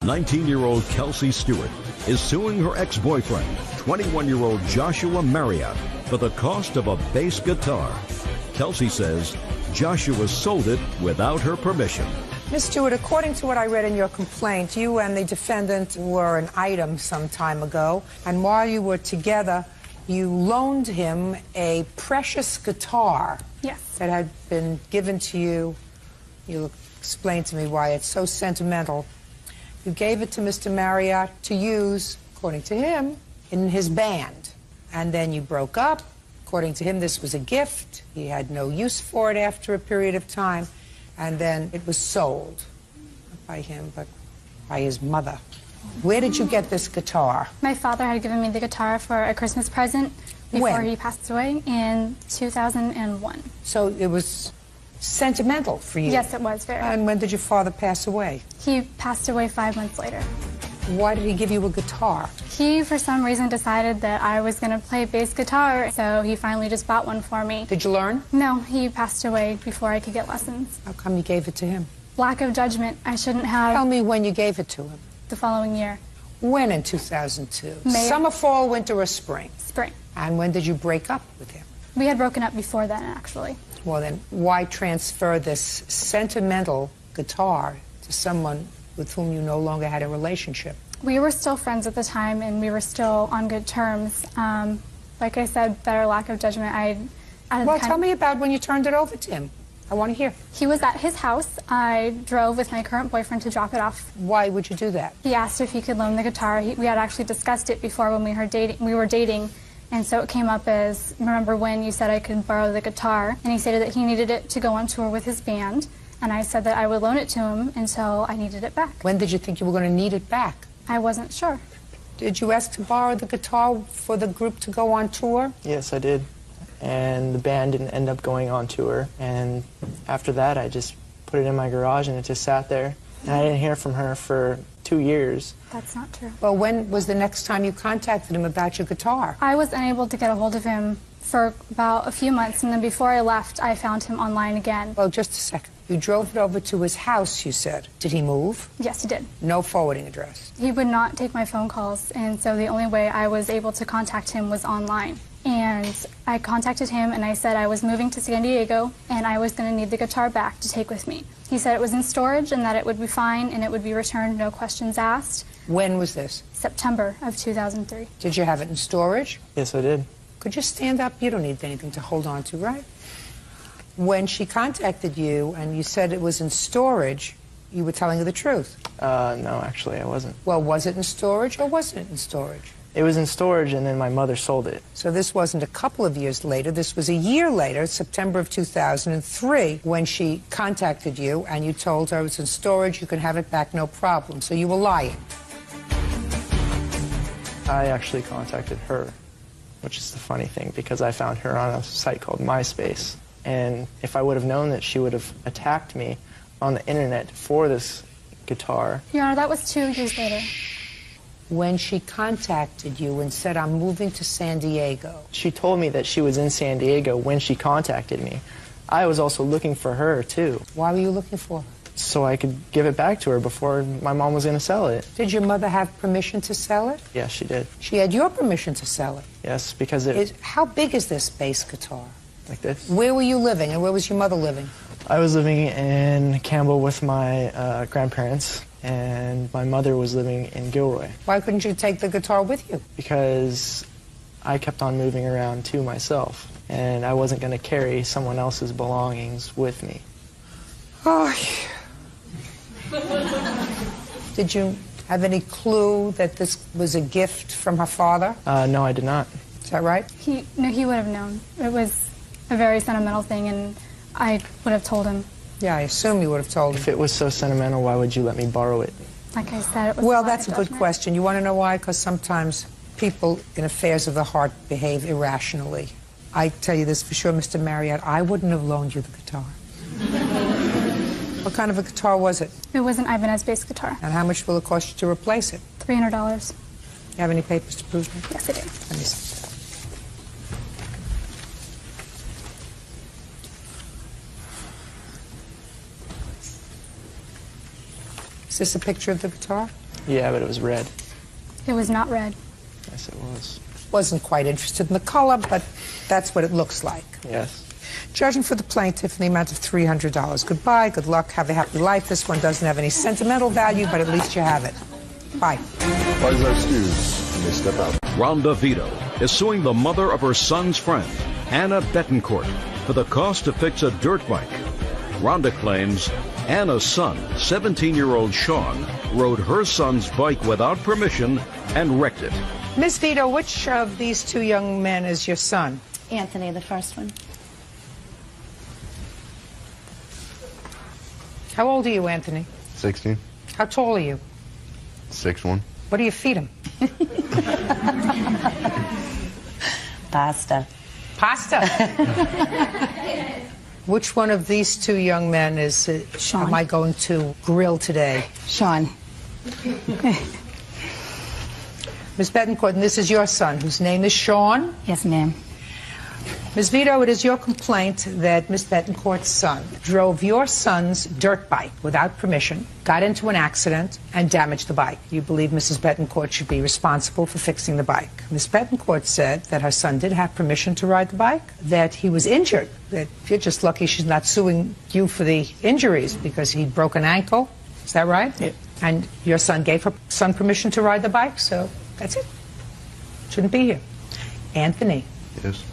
19-year-old Kelsey Stewart is suing her ex-boyfriend, 21-year-old Joshua Marriott, for the cost of a bass guitar. Kelsey says Joshua sold it without her permission. Ms. Stewart, according to what I read in your complaint, you and the defendant were an item some time ago, and while you were together, you loaned him a precious guitar. Yes. That had been given to you. You'll explain to me why it's so sentimental. You gave it to Mr. Marriott to use, according to him, in his band. And then you broke up. According to him, this was a gift. He had no use for it after a period of time. And then it was sold. Not by him, but by his mother. Where did you get this guitar? My father had given me the guitar for a Christmas present before he passed away in 2001. So it was sentimental for you? Yes, it was very. And when did your father pass away? He passed away 5 months later. Why did he give you a guitar? He, for some reason, decided that I was going to play bass guitar, so he finally just bought one for me. Did you learn? No, he passed away before I could get lessons. How come you gave it to him? Lack of judgment. I shouldn't have. Tell me when you gave it to him. The following year. When in 2002? May. Summer, fall, winter, or spring? Spring. And when did you break up with him? We had broken up before then, actually. Well, then, why transfer this sentimental guitar to someone with whom you no longer had a relationship? We were still friends at the time, and we were still on good terms. Like I said, better lack of judgment. Well, tell me about when you turned it over to him. I want to hear. He was at his house. I drove with my current boyfriend to drop it off. Why would you do that? He asked if he could loan the guitar. We had actually discussed it before when we were dating. And so it came up as, remember when you said I could borrow the guitar? And he stated that he needed it to go on tour with his band. And I said that I would loan it to him until I needed it back. When did you think you were going to need it back? I wasn't sure. Did you ask to borrow the guitar for the group to go on tour? Yes, I did. And the band didn't end up going on tour. And after that, I just put it in my garage and it just sat there. And I didn't hear from her for 2 years. That's not true. Well, when was the next time you contacted him about your guitar? I was unable to get a hold of him for about a few months, and then before I left, I found him online again. Well, just a second. You drove it over to his house, you said. Did he move? Yes, he did. No forwarding address? He would not take my phone calls, and so the only way I was able to contact him was online. And I contacted him, and I said I was moving to San Diego, and I was going to need the guitar back to take with me. He said it was in storage and that it would be fine and it would be returned, no questions asked. When was this? September of 2003. Did you have it in storage? Yes, I did. Could you stand up? You don't need anything to hold on to, right? When she contacted you and you said it was in storage, you were telling her the truth. No, actually, I wasn't. Well, was it in storage or wasn't it in storage? It was in storage, and then my mother sold it. So this wasn't a couple of years later. This was a year later, September of 2003, when she contacted you and you told her it's in storage, you can have it back, no problem. So you were lying. I actually contacted her, which is the funny thing, because I found her on a site called MySpace. And if I would have known that she would have attacked me on the internet for this guitar. Your Honor, that was 2 years later. When she contacted you and said, I'm moving to San Diego. She told me that she was in San Diego when she contacted me. I was also looking for her, too. Why were you looking for her? So I could give it back to her before my mom was going to sell it. Did your mother have permission to sell it? Yes, she did. She had your permission to sell it? Yes, because How big is this bass guitar? Like this. Where were you living and where was your mother living? I was living in Campbell with my grandparents, and my mother was living in Gilroy. Why couldn't you take the guitar with you? Because I kept on moving around too myself, and I wasn't going to carry someone else's belongings with me. Oh. Did you have any clue that this was a gift from her father? No, I did not. Is that right? No, he would have known. It was a very sentimental thing, and I would have told him. Yeah, I assume you would have told him. If it was so sentimental, why would you let me borrow it? Like I said, it was Well, that's a good question. You want to know why? Because sometimes people in affairs of the heart behave irrationally. I tell you this for sure, Mr. Marriott, I wouldn't have loaned you the guitar. What kind of a guitar was it? It was an Ibanez bass guitar. And how much will it cost you to replace it? $300. You have any papers to prove that? Yes, I do. Let me see. this a picture of the guitar? Yeah, but it was red. It was not red. Yes, it was. Wasn't quite interested in the color, but that's what it looks like. Yes. Judging for the plaintiff in the amount of $300. Goodbye, good luck, have a happy life. This one doesn't have any sentimental value, but at least you have it. Bye. Parties are excused. You may step out. Rhonda Vito is suing the mother of her son's friend, Anna Betancourt, for the cost to fix a dirt bike. Rhonda claims Anna's son, 17-year-old Sean, rode her son's bike without permission and wrecked it. Miss Vito, which of these two young men is your son? Anthony, the first one. How old are you, Anthony? 16. How tall are you? 6'1". What do you feed him? Pasta. Pasta. Which one of these two young men is Sean. am I going to grill today? Sean. Ms. Betancourt, and this is your son, whose name is Sean. Yes, ma'am. Ms. Vito, it is your complaint that Ms. Betancourt's son drove your son's dirt bike without permission, got into an accident, and damaged the bike. You believe Mrs. Betancourt should be responsible for fixing the bike. Ms. Betancourt said that her son did have permission to ride the bike, that he was injured, that you're just lucky she's not suing you for the injuries because he broke an ankle. Is that right? Yeah. And your son gave her son permission to ride the bike, so that's it. Shouldn't be here. Anthony. Yes.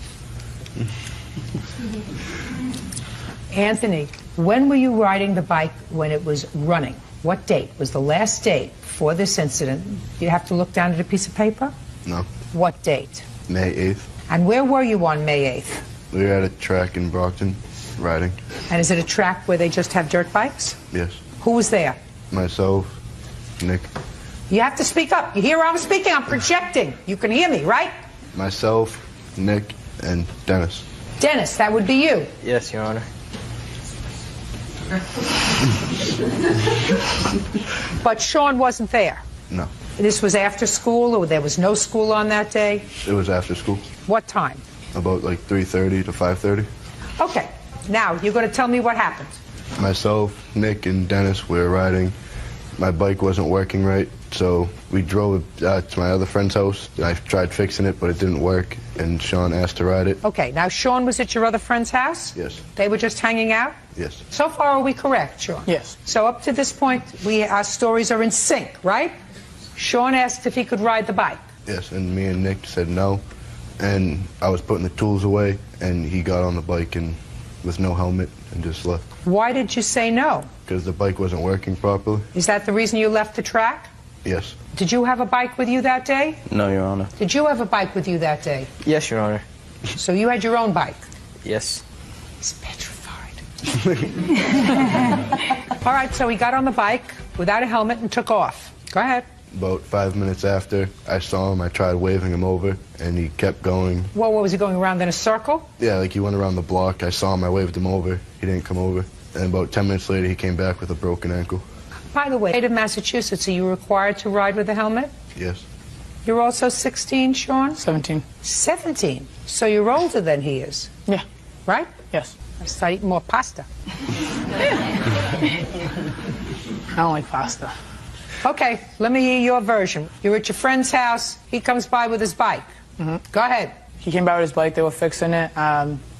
Anthony, when were you riding the bike when it was running? What date was the last date for this incident? You have to look down at a piece of paper? No. What date? May 8th. And where were you on May 8th? We were at a track in Brockton, riding. And is it a track where they just have dirt bikes? Yes. Who was there? Myself, Nick. You have to speak up. You hear I'm speaking? I'm projecting. You can hear me, right? Myself, Nick, and Dennis. Dennis, that would be you. Yes, Your Honor. But Sean wasn't there. No. This was after school, or there was no school on that day? It was after school. What time? About like 3:30 to 5:30. Okay. Now, you're going to tell me what happened. Myself, Nick, and Dennis were riding. My bike wasn't working right, so we drove to my other friend's house. I tried fixing it, but it didn't work, and Sean asked to ride it. Okay, now Sean was at your other friend's house? Yes. They were just hanging out? Yes. So far, are we correct, Sean? Yes. So up to this point, our stories are in sync, right? Sean asked if he could ride the bike. Yes, and me and Nick said no, and I was putting the tools away, and he got on the bike and with no helmet and just left. Why did you say no? Because the bike wasn't working properly. Is that the reason you left the track? Yes. Did you have a bike with you that day? No, Your Honor. Did you have a bike with you that day? Yes, Your Honor. So you had your own bike? Yes. He's petrified. All right, so he got on the bike without a helmet and took off. Go ahead. About 5 minutes after I saw him, I tried waving him over, and he kept going. Well, what was he going around in a circle? Yeah, like he went around the block. I saw him, I waved him over. He didn't come over. And about 10 minutes later, he came back with a broken ankle. By the way, state of Massachusetts, are you required to ride with a helmet? Yes. You're also 16, Sean? 17. 17. So you're older than he is, Yeah. right? Yes. I start eating more pasta. I don't like pasta. Okay, let me hear your version. You're at your friend's house. He comes by with his bike. Go ahead. He came by with his bike. They were fixing it.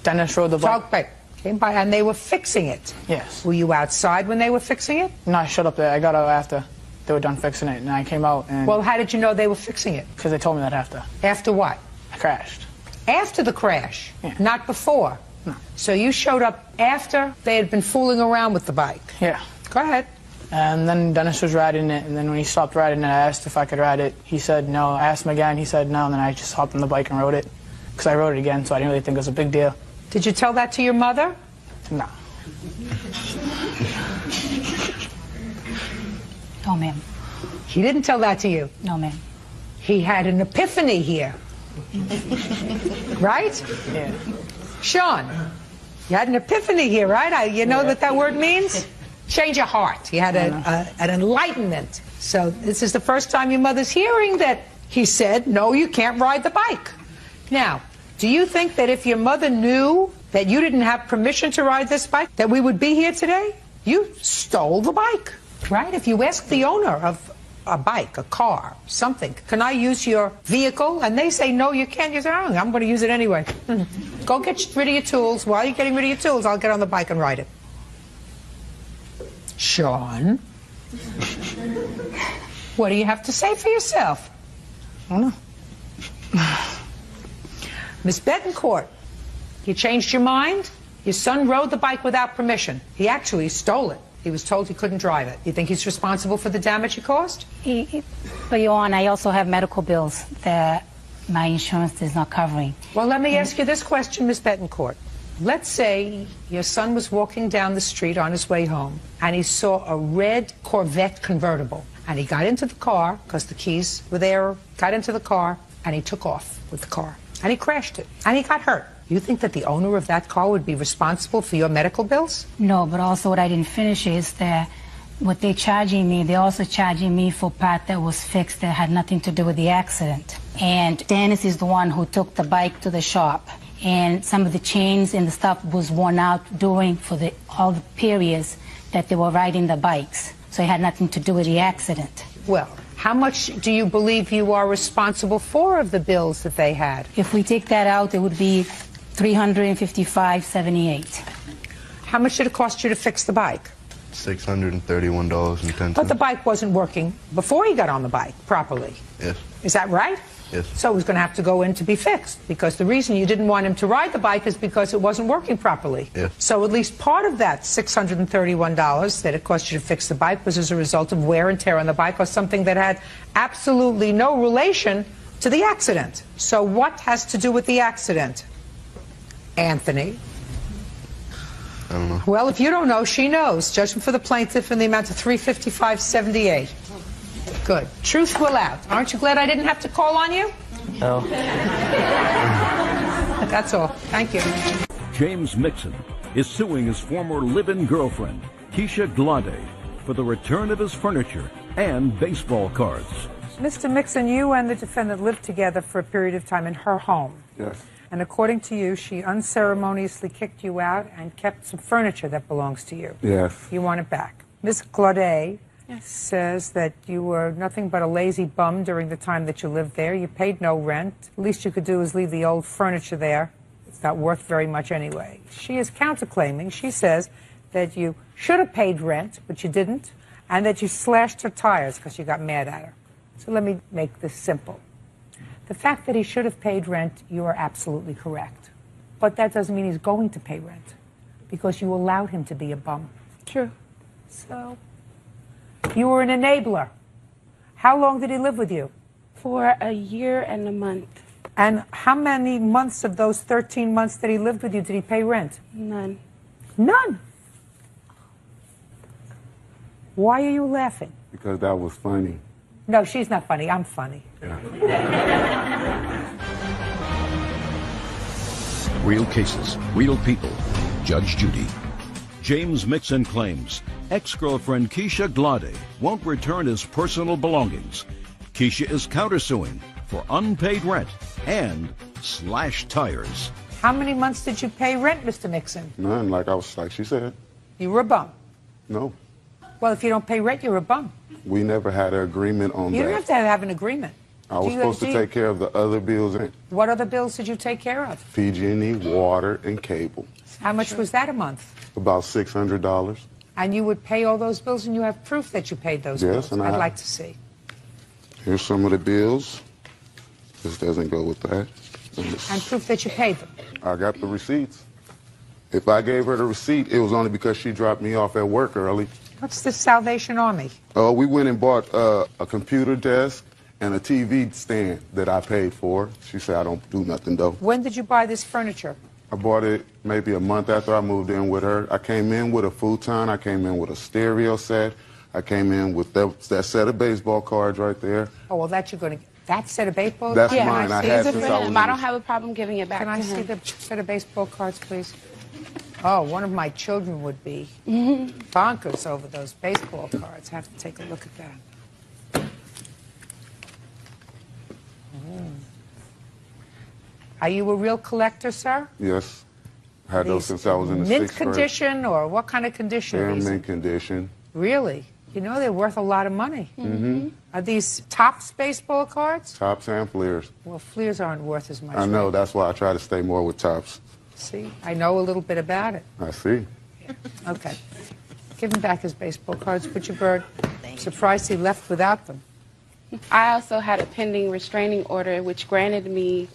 Dennis rode the bike. Talk back. Came by, and they were fixing it. Yes. Were you outside when they were fixing it? No, I shut up there. I got out after they were done fixing it, and I came out and Well, how did you know they were fixing it? because they told me that after After what? I crashed. After the crash, Yeah. not before. No. So you showed up after they had been fooling around with the bike. Yeah. Go ahead. And then Dennis was riding it, and then when he stopped riding it, I asked if I could ride it. He said no. I asked him again. He said no, and then I just hopped on the bike and rode it because I rode it again, so I didn't really think it was a big deal. Did you tell that to your mother? No. No, ma'am. He didn't tell that to you. No, ma'am. He had an epiphany here. Right? Yeah. Sean, you had an epiphany here, right? You know what that word means? Change of heart. You had an enlightenment. So this is the first time your mother's hearing that he said, no, you can't ride the bike. Now, do you think that if your mother knew that you didn't have permission to ride this bike, that we would be here today? You stole the bike. Right? If you ask the owner of a bike, a car, something, can I use your vehicle? And they say, no, you can't. You say, oh, I'm going to use it anyway. Go get rid of your tools. While you're getting rid of your tools, I'll get on the bike and ride it. Sean, what do you have to say for yourself? I don't know. Miss Betancourt, you changed your mind? Your son rode the bike without permission. He actually stole it. He was told he couldn't drive it. You think he's responsible for the damage he caused? But, Your Honor, I also have medical bills that my insurance is not covering. Well, let me ask you this question, Miss Betancourt. Let's say your son was walking down the street on his way home, and he saw a red Corvette convertible. And he got into the car, because the keys were there, got into the car, and he took off with the car. And he crashed it. And he got hurt. You think that the owner of that car would be responsible for your medical bills? No, but also what I didn't finish is that what they're charging me, they're also charging me for part that was fixed that had nothing to do with the accident. And Dennis is the one who took the bike to the shop. And some of the chains and the stuff was worn out during all the periods that they were riding the bikes. So it had nothing to do with the accident. Well, how much do you believe you are responsible for of the bills that they had? If we take that out, it would be $355.78. How much did it cost you to fix the bike? $631.10. But the bike wasn't working before he got on the bike properly. Yes. Is that right? Yes. So it was going to have to go in to be fixed, because the reason you didn't want him to ride the bike is because it wasn't working properly. Yes. So at least part of that $631 that it cost you to fix the bike was as a result of wear and tear on the bike, or something that had absolutely no relation to the accident. So what has to do with the accident, Anthony? I don't know. Well, if you don't know, she knows. Judgment for the plaintiff in the amount of $355.78. Good. Truth will out. Aren't you glad I didn't have to call on you? No. That's all. Thank you. James Mixon is suing his former live-in girlfriend, Keisha Glade, for the return of his furniture and baseball cards. Mr. Mixon, you and the defendant lived together for a period of time in her home. Yes. And according to you, she unceremoniously kicked you out and kept some furniture that belongs to you. Yes. You want it back. Ms. Glade says that you were nothing but a lazy bum during the time that you lived there. You paid no rent. The least you could do is leave the old furniture there. It's not worth very much anyway. She is counterclaiming. She says that you should have paid rent, but you didn't, and that you slashed her tires because you got mad at her. So let me make this simple. The fact that he should have paid rent, you are absolutely correct. But that doesn't mean he's going to pay rent, because you allowed him to be a bum. True. So you were an enabler. How long did he live with you? For a year and a month. And how many months of those 13 months that he lived with you did he pay rent? None. None. Why are you laughing? Because that was funny. No, she's not funny. I'm funny. Real cases, real people. Judge Judy. James Mixon claims ex-girlfriend Keisha Glade won't return his personal belongings. Keisha is countersuing for unpaid rent and slashed tires. How many months did you pay rent, Mr. Mixon? None, like she said. You were a bum. No. Well, if you don't pay rent, you're a bum. We never had an agreement on that. You don't have to have an agreement. I was supposed to take care of the other bills. What other bills did you take care of? PG&E, water, and cable. How much was that a month? About $600. And you would pay all those bills, and you have proof that you paid those bills? Yes, and I'd like to see. Here's some of the bills. This doesn't go with that. And proof that you paid them? I got the receipts. If I gave her the receipt, it was only because she dropped me off at work early. What's the Salvation Army? We went and bought a computer desk and a TV stand that I paid for. She said I don't do nothing, though. When did you buy this furniture? I bought it maybe a month after I moved in with her. I came in with a futon. I came in with a stereo set. I came in with that set of baseball cards right there. Oh, well, that you're going to get. That set of baseball That's cards? mine. I had since I was I don't have a problem giving it back Can I to see him. the set of baseball cards, please? Oh, one of my children would be bonkers over those baseball cards. I have to take a look at that. Are you a real collector, sir? Yes. I had those since I was in the mint sixth grade. condition, or what kind of condition? They're are in these? mint condition. Really? You know they're worth a lot of money. Mm-hmm. Are these Topps baseball cards? Topps and Fleers. Well, Fleers aren't worth as much. I know, right? that's why I try to stay more with Topps. See, I know a little bit about it. I see. Okay. Give him back his baseball cards, Butcher Bird. Surprised he left without them. I also had a pending restraining order which granted me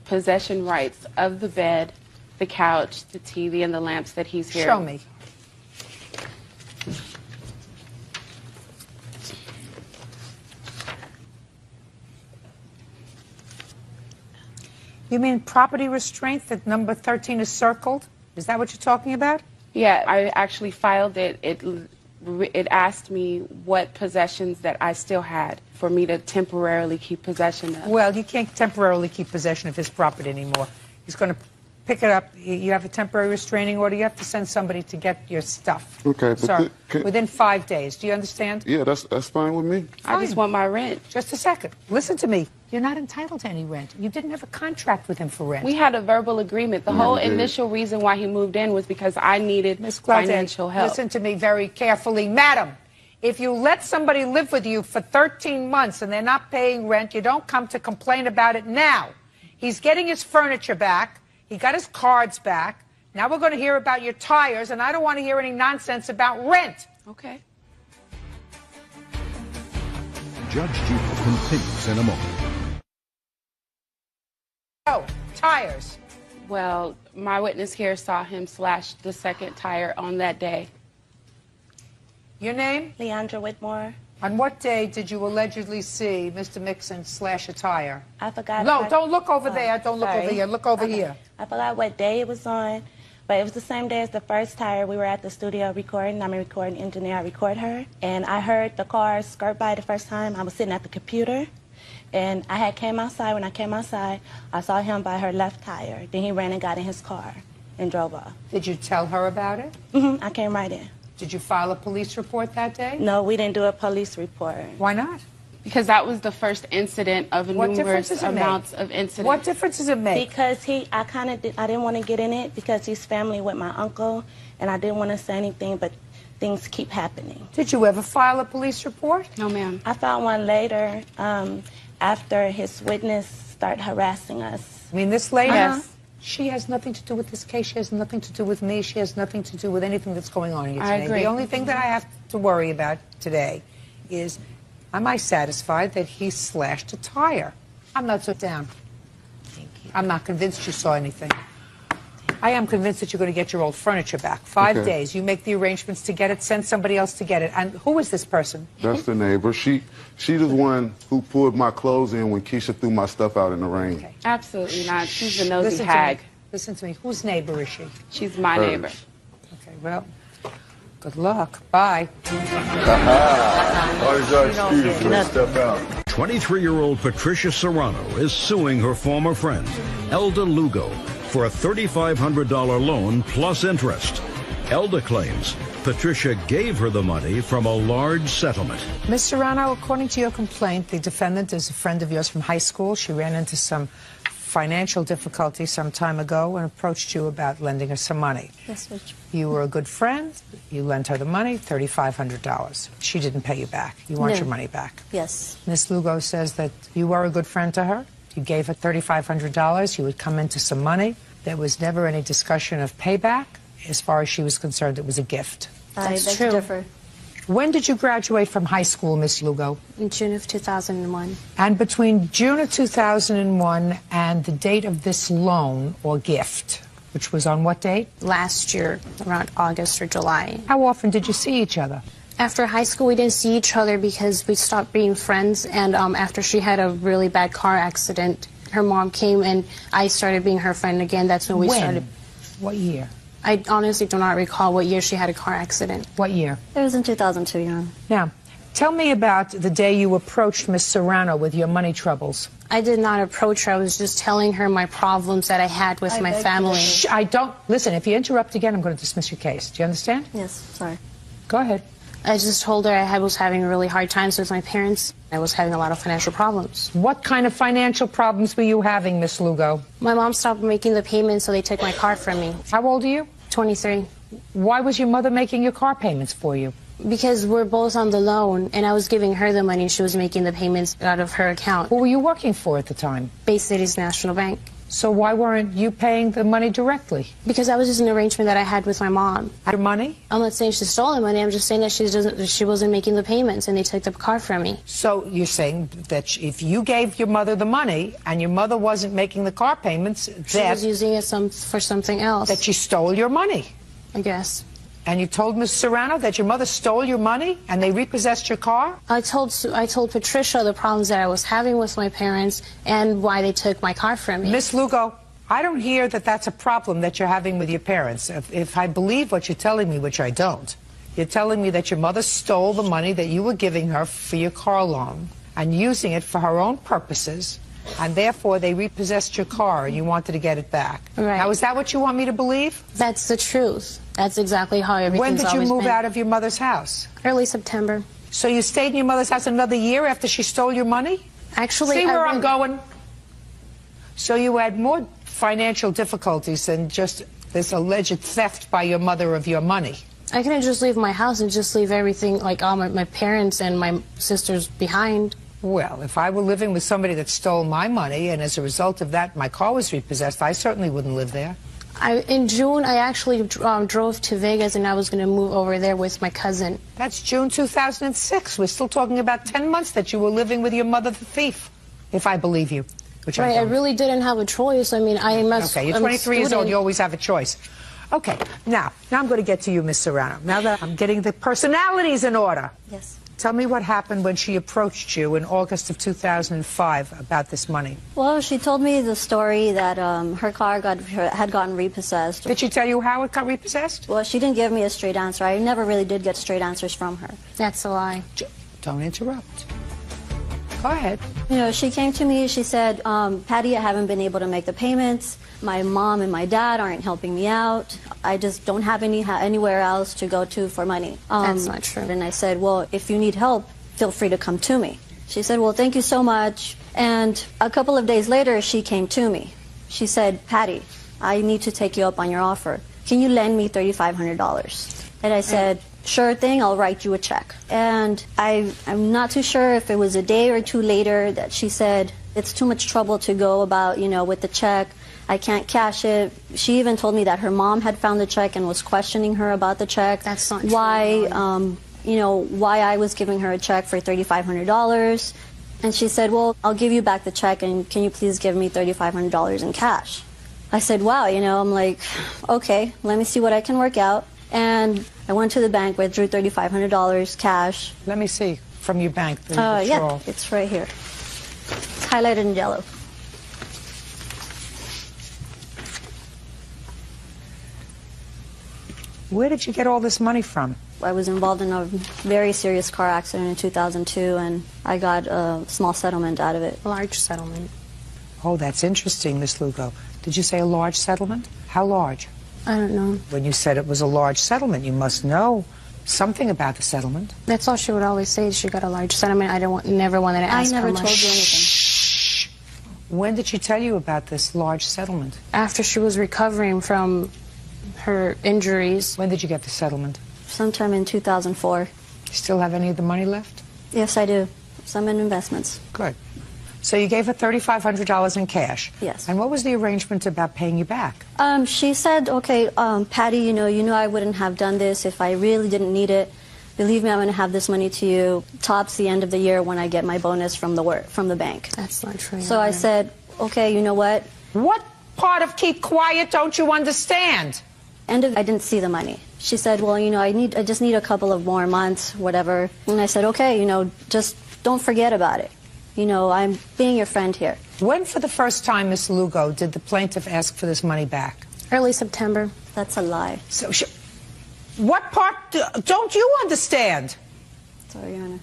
possession rights of the bed, the couch, the TV, and the lamps that he's here. Show me. You mean property restraint that number 13 is circled? Is that what you're talking about? Yeah, I actually filed it. It asked me what possessions that I still had for me to temporarily keep possession of. Well, you can't temporarily keep possession of his property anymore. He's going to pick it up. You have a temporary restraining order. You have to send somebody to get your stuff. Okay, but Sir, within 5 days. Do you understand? Yeah, that's fine with me. I just want my rent. Just a second. Listen to me. You're not entitled to any rent. You didn't have a contract with him for rent. We had a verbal agreement. The whole initial reason why he moved in was because I needed financial help. Listen to me very carefully. Madam, if you let somebody live with you for 13 months and they're not paying rent, you don't come to complain about it now. He's getting his furniture back. He got his cards back. Now we're going to hear about your tires, and I don't want to hear any nonsense about rent. Okay. Judge Judy continues in a moment. Oh, tires. Well, my witness here saw him slash the second tire on that day. Your name? Leandra Whitmore. On what day did you allegedly see Mr. Mixon slash a tire? I forgot. No, don't look over there. Don't look over here. Look over here. I forgot what day it was on, but it was the same day as the first tire. We were at the studio recording. I'm a recording engineer. I record her. And I heard the car skirt by the first time. I was sitting at the computer. And I had came outside. When I came outside, I saw him by her left tire. Then he ran and got in his car and drove off. Did you tell her about it? Mm-hmm. I came right in. Did you file a police report that day? No, we didn't do a police report. Why not? Because that was the first incident of numerous amounts of incidents. What difference does it make? Because I didn't want to get in it because he's family with my uncle, and I didn't want to say anything, but things keep happening. Did you ever file a police report? No, ma'am. I filed one later after his witness started harassing us. I mean, this lady? Yes. She has nothing to do with this case. She has nothing to do with me. She has nothing to do with anything that's going on here today. I agree. The only thing that I have to worry about today is, am I satisfied that he slashed a tire? I'm not so down. I'm not convinced you saw anything. I am convinced that you're going to get your old furniture back. 5 days. You make the arrangements to get it, send somebody else to get it. And who is this person? That's the neighbor. She's the one who pulled my clothes in when Keisha threw my stuff out in the rain. Okay. Absolutely not. She's the nosy Listen hag. to me. Listen to me. Whose neighbor is she? She's my neighbor. Okay, well, good luck. Bye. 23-year-old Patricia Serrano is suing her former friend, Elda Lugo, for a $3,500 loan plus interest. Elda claims Patricia gave her the money from a large settlement. Ms. Serrano, according to your complaint, the defendant is a friend of yours from high school. She ran into some financial difficulty some time ago and approached you about lending her some money. Yes, Judge. You were a good friend. You lent her the money, $3,500. She didn't pay you back. You want your money back. Yes. Ms. Lugo says that you were a good friend to her. You gave her $3,500. You would come into some money. There was never any discussion of payback. As far as she was concerned, it was a gift. That's true. Differ. When did you graduate from high school, Ms. Lugo? In June of 2001. And between June of 2001 and the date of this loan or gift, which was on what date? Last year, around August or July. How often did you see each other? After high school, we didn't see each other because we stopped being friends. And after she had a really bad car accident, her mom came and I started being her friend again. That's when we started. What year? I honestly do not recall what year she had a car accident. What year? It was in 2002, Your Honor. Now, tell me about the day you approached Ms. Serrano with your money troubles. I did not approach her. I was just telling her my problems that I had with my family. Shh, I don't. Listen, if you interrupt again, I'm going to dismiss your case. Do you understand? Yes, sorry. Go ahead. I just told her I was having really hard times with my parents. I was having a lot of financial problems. What kind of financial problems were you having, Miss Lugo? My mom stopped making the payments, so they took my car from me. How old are you? 23. Why was your mother making your car payments for you? Because we're both on the loan, and I was giving her the money, and she was making the payments out of her account. Who were you working for at the time? Bay Cities National Bank. So why weren't you paying the money directly? Because that was just an arrangement that I had with my mom. Your money? I'm not saying she stole the money. I'm just saying that she wasn't making the payments, and they took the car from me. So you're saying that if you gave your mother the money and your mother wasn't making the car payments, She was using it for something else. that she stole your money? I guess. And you told Ms. Serrano that your mother stole your money and they repossessed your car? I told Patricia the problems that I was having with my parents and why they took my car from me. Miss Lugo, I don't hear that that's a problem that you're having with your parents. If I believe what you're telling me, which I don't, you're telling me that your mother stole the money that you were giving her for your car loan and using it for her own purposes, and therefore they repossessed your car and you wanted to get it back. Right. Now, is that what you want me to believe? That's the truth. That's exactly how everything's When did you always move been. out of your mother's house? Early September. So you stayed in your mother's house another year after she stole your money? Actually, See where I'm going? So you had more financial difficulties than just this alleged theft by your mother of your money. I couldn't just leave my house and just leave everything, like all my parents and my sisters behind. Well, if I were living with somebody that stole my money and as a result of that my car was repossessed, I certainly wouldn't live there. In June, I actually drove to Vegas, and I was going to move over there with my cousin. That's June 2006. We're still talking about 10 months that you were living with your mother, the thief, if I believe you, which I Right, I don't. really didn't have a choice. I mean, Okay, you're 23 years old. You always have a choice. Okay, now I'm going to get to you, Miss Serrano. Now that I'm getting the personalities in order. Yes. Tell me what happened when she approached you in August of 2005 about this money. Well, she told me the story that her car had gotten repossessed. Did she tell you how it got repossessed? Well, she didn't give me a straight answer. I never really did get straight answers from her. That's a lie. Don't interrupt. Go ahead. You know, she came to me, she said, Patty, I haven't been able to make the payments. My mom and my dad aren't helping me out. I just don't have anywhere else to go to for money. That's not true. And I said, well, if you need help, feel free to come to me. She said, well, thank you so much. And a couple of days later, she came to me. She said, Patty, I need to take you up on your offer. Can you lend me $3,500? And I said, sure thing, I'll write you a check. And I'm not too sure if it was a day or two later that she said, it's too much trouble to go about, you know, with the check. I can't cash it. She even told me that her mom had found the check and was questioning her about the check. That's not true. Why, you know, why I was giving her a check for $3,500. And she said, well, I'll give you back the check, and can you please give me $3,500 in cash? I said, wow, you know, I'm like, okay, let me see what I can work out. And I went to the bank, withdrew $3,500 cash. Let me see from your bank. The Yeah, withdrawal. it's right here. It's highlighted in yellow. Where did you get all this money from? I was involved in a very serious car accident in 2002, and I got a small settlement out of it. Large settlement. Oh, that's interesting, Miss Lugo. Did you say a large settlement? How large? I don't know. When you said it was a large settlement, you must know something about the settlement. That's all she would always say. She got a large settlement. Never wanted to ask I never how much. told you anything. Shh. When did she tell you about this large settlement? After she was recovering from her injuries. When did you get the settlement? Sometime in 2004. You still have any of the money left? Yes, I do. Some in investments. Good. So you gave her $3,500 in cash. Yes. And what was the arrangement about paying you back? She said, okay, Patty, you know I wouldn't have done this if I really didn't need it. Believe me, I'm going to have this money to you tops the end of the year when I get my bonus from the bank. That's not true. So I said, okay, you know what? What part of keep quiet don't you understand? I didn't see the money. She said, well, you know, I just need a couple of more months, whatever. And I said, okay, you know, just don't forget about it. You know, I'm being your friend here. When for the first time, Miss Lugo, did the plaintiff ask for this money back? Early September. That's a lie. So what part don't you understand? Sorry, Your Honor.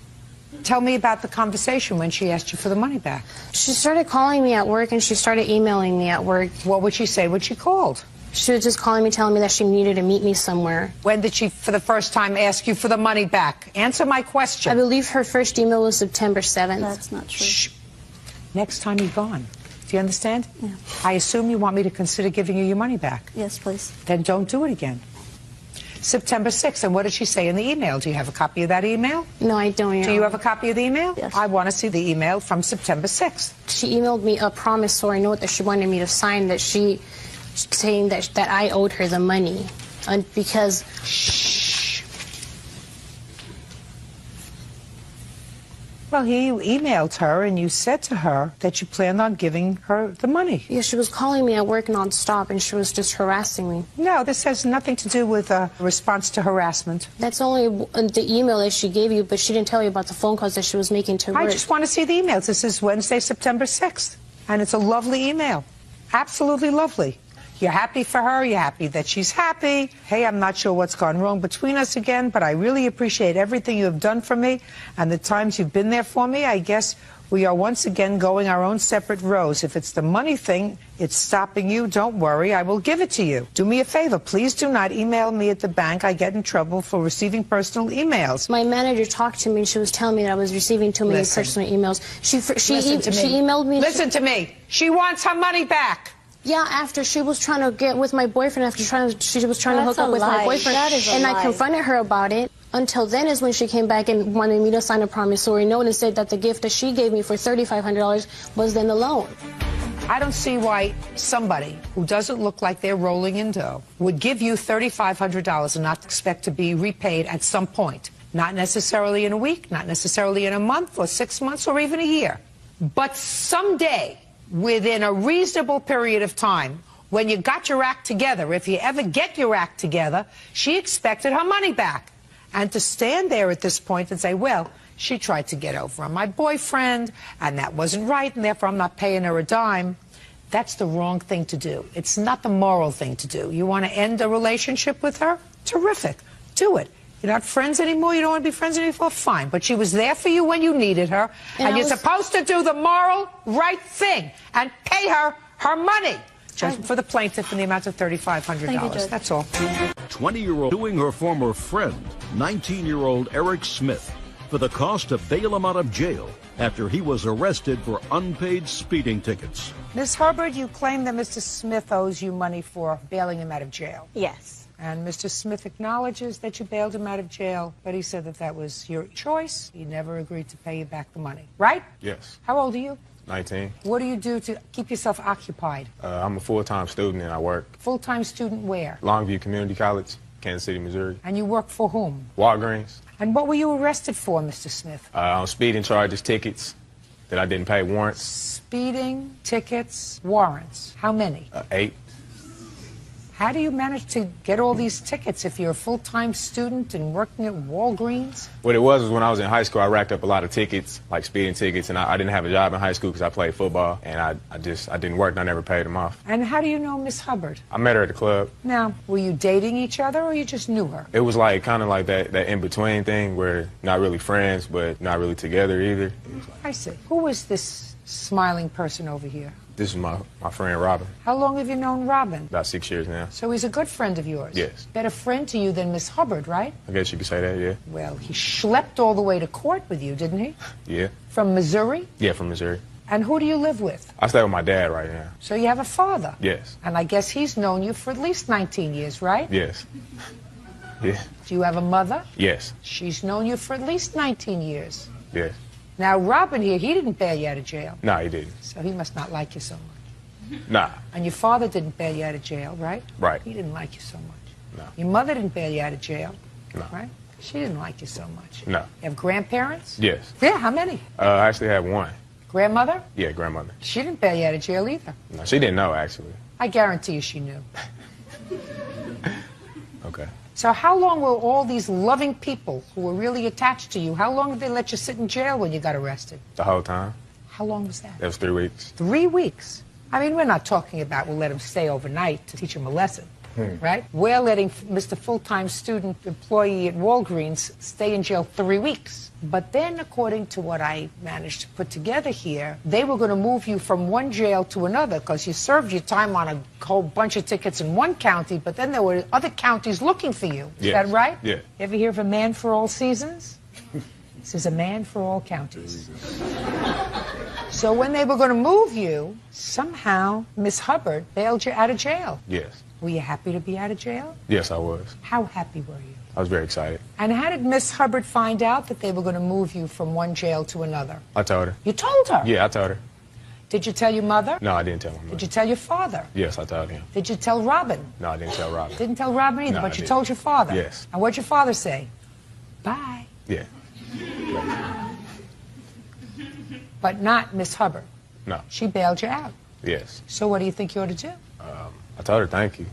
Tell me about the conversation when she asked you for the money back. She started calling me at work, and she started emailing me at work. What would she say when she called? She was just calling me, telling me that she needed to meet me somewhere. When did she, for the first time, ask you for the money back? Answer my question. I believe her first email was September 7th. That's not true. Shh. Next time you're gone. Do you understand? Yeah. I assume you want me to consider giving you your money back. Yes, please. Then don't do it again. September 6th. And what did she say in the email? Do you have a copy of that email? No, I don't. Do you have a copy of the email? Yes. I want to see the email from September 6th. She emailed me a promissory note that she wanted me to sign, that she saying that I owed her the money, and because. Well, you emailed her and you said to her that you planned on giving her the money. Yeah, she was calling me at work nonstop and she was just harassing me. No, this has nothing to do with a response to harassment. That's only the email that she gave you, but she didn't tell you about the phone calls that she was making to work. I just want to see the emails. This is Wednesday, September 6th. And it's a lovely email. Absolutely lovely. You're happy for her. You're happy that she's happy. Hey, I'm not sure what's gone wrong between us again, but I really appreciate everything you have done for me and the times you've been there for me. I guess we are once again going our own separate roads. If it's the money thing, it's stopping you, don't worry. I will give it to you. Do me a favor. Please do not email me at the bank. I get in trouble for receiving personal emails. My manager talked to me and she was telling me that I was receiving too many personal emails. She emailed me. Listen to me. She wants her money back. Yeah, after she was trying to get with my boyfriend, she was trying to hook up with my boyfriend, and I confronted her about it. Until then is when she came back and wanted me to sign a promissory note and said that the gift that she gave me for $3,500 was then the loan. I don't see why somebody who doesn't look like they're rolling in dough would give you $3,500 and not expect to be repaid at some point. Not necessarily in a week, not necessarily in a month or 6 months or even a year. But someday, within a reasonable period of time, when you got your act together, if you ever get your act together, she expected her money back. And to stand there at this point and say, well, she tried to get over on my boyfriend, and that wasn't right, and therefore I'm not paying her a dime, that's the wrong thing to do. It's not the moral thing to do. You want to end a relationship with her? Terrific. Do it. You're not friends anymore? You don't want to be friends anymore? Fine. But she was there for you when you needed her. And you're supposed to do the moral right thing and pay her her money. Just for the plaintiff in the amount of $3,500. That's all. 20-year-old suing her former friend, 19-year-old Eric Smith, for the cost to bail him out of jail after he was arrested for unpaid speeding tickets. Ms. Hubbard, you claim that Mr. Smith owes you money for bailing him out of jail. Yes. And Mr. Smith acknowledges that you bailed him out of jail, but he said that that was your choice. He never agreed to pay you back the money, right? Yes. How old are you? 19. What do you do to keep yourself occupied? I'm a full-time student and I work. Full-time student where? Longview Community College, Kansas City, Missouri. And you work for whom? Walgreens. And what were you arrested for, Mr. Smith? On speeding charges, tickets that I didn't pay, warrants. Speeding, tickets, warrants. How many? 8. How do you manage to get all these tickets if you're a full-time student and working at Walgreens? What it was when I was in high school, I racked up a lot of tickets, like speeding tickets, and I didn't have a job in high school because I played football, and I didn't work, and I never paid them off. And how do you know Miss Hubbard? I met her at the club. Now, were you dating each other, or you just knew her? It was like kind of like that in-between thing where not really friends, but not really together either. I see. Who was this smiling person over here? This is my friend Robin. How long have you known Robin? About 6 years now. So he's a good friend of yours? Yes. Better friend to you than Miss Hubbard, right? I guess you could say that, yeah. Well, he schlepped all the way to court with you, didn't he? Yeah. From Missouri? Yeah, from Missouri. And who do you live with? I stay with my dad right now. So you have a father? Yes. And I guess he's known you for at least 19 years, right? Yes. Yeah. Do you have a mother? Yes. She's known you for at least 19 years. Yes. Now, Robin here, he didn't bail you out of jail. No, he didn't. So he must not like you so much. Nah. And your father didn't bail you out of jail, right? Right. He didn't like you so much. No. Your mother didn't bail you out of jail. No. Right? She didn't like you so much. No. You have grandparents? Yes. Yeah, how many? I actually have one. Grandmother? Yeah, grandmother. She didn't bail you out of jail either. No, she didn't know, actually. I guarantee you she knew. Okay. So how long will all these loving people who were really attached to you, how long did they let you sit in jail when you got arrested? The whole time. How long was that? That was 3 weeks. 3 weeks? I mean, we're not talking about we'll let him stay overnight to teach him a lesson, right? We're letting Mr. Full-Time Student Employee at Walgreens stay in jail 3 weeks. But then, according to what I managed to put together here, they were going to move you from one jail to another because you served your time on a whole bunch of tickets in one county, but then there were other counties looking for you. Is that right? Yeah. You ever hear of a man for all seasons? This is a man for all counties. So when they were going to move you, somehow Miss Hubbard bailed you out of jail. Yes. Were you happy to be out of jail? Yes, I was. How happy were you? I was very excited. And how did Miss Hubbard find out that they were going to move you from one jail to another? I told her. You told her? Yeah, I told her. Did you tell your mother? No, I didn't tell my mother. Did you tell your father? Yes, I told him. Did you tell Robin? No, I didn't tell Robin. Didn't tell Robin either, No, but I you didn't. told your father? Yes. And what'd your father say? Bye. Yeah. But not Miss Hubbard. No. She bailed you out. Yes. So what do you think you ought to do? I told her thank you.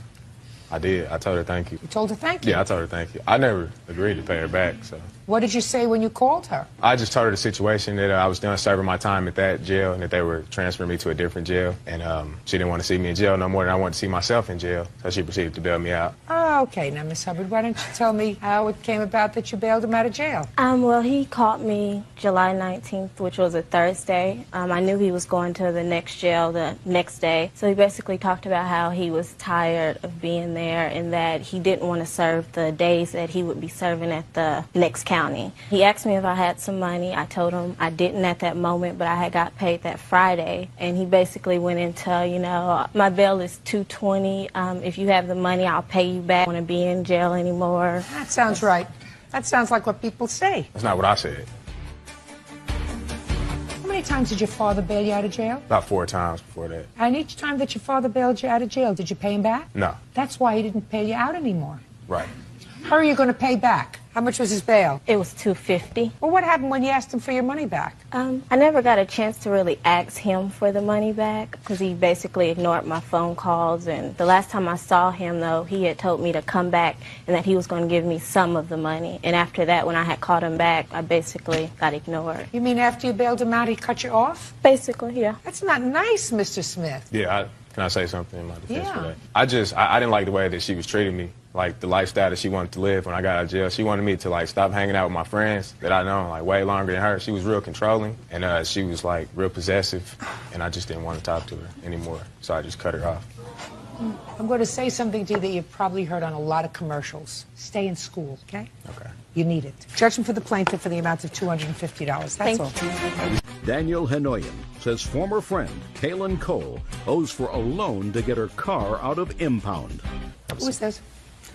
I did. I told her thank you. You told her thank you? Yeah, I told her thank you. I never agreed to pay her back, so. What did you say when you called her? I just told her the situation, that I was done serving my time at that jail and that they were transferring me to a different jail. And she didn't want to see me in jail no more than I wanted to see myself in jail. So she proceeded to bail me out. Oh, okay. Now, Miss Hubbard, why don't you tell me how it came about that you bailed him out of jail? Well, he caught me July 19th, which was a Thursday. I knew he was going to the next jail the next day. So he basically talked about how he was tired of being there and that he didn't want to serve the days that he would be serving at the next county. He asked me if I had some money. I told him I didn't at that moment, but I had got paid that Friday. And he basically went into, you know, my bail is $220. If you have the money, I'll pay you back. I don't want to be in jail anymore. That sounds right. That sounds like what people say. That's not what I said. How many times did your father bail you out of jail? About 4 times before that. And each time that your father bailed you out of jail, did you pay him back? No. That's why he didn't pay you out anymore. Right. How are you going to pay back? How much was his bail? It was $250. Well, what happened when you asked him for your money back? I never got a chance to really ask him for the money back because he basically ignored my phone calls. And the last time I saw him, though, he had told me to come back and that he was going to give me some of the money. And after that, when I had called him back, I basically got ignored. You mean after you bailed him out, he cut you off? Basically, yeah. That's not nice, Mr. Smith. Yeah, can I say something in my defense for Yeah. that? I didn't like the way that she was treating me, like the lifestyle that she wanted to live when I got out of jail. She wanted me to like stop hanging out with my friends that I know like way longer than her. She was real controlling and she was like real possessive and I just didn't want to talk to her anymore. So I just cut her off. I'm going to say something to you that you've probably heard on a lot of commercials. Stay in school, okay? Okay. You need it. Judgment for the plaintiff for the amount of $250. That's Thank all. Daniel Hanoyan says former friend Kaylin Cole owes for a loan to get her car out of impound. Who is this?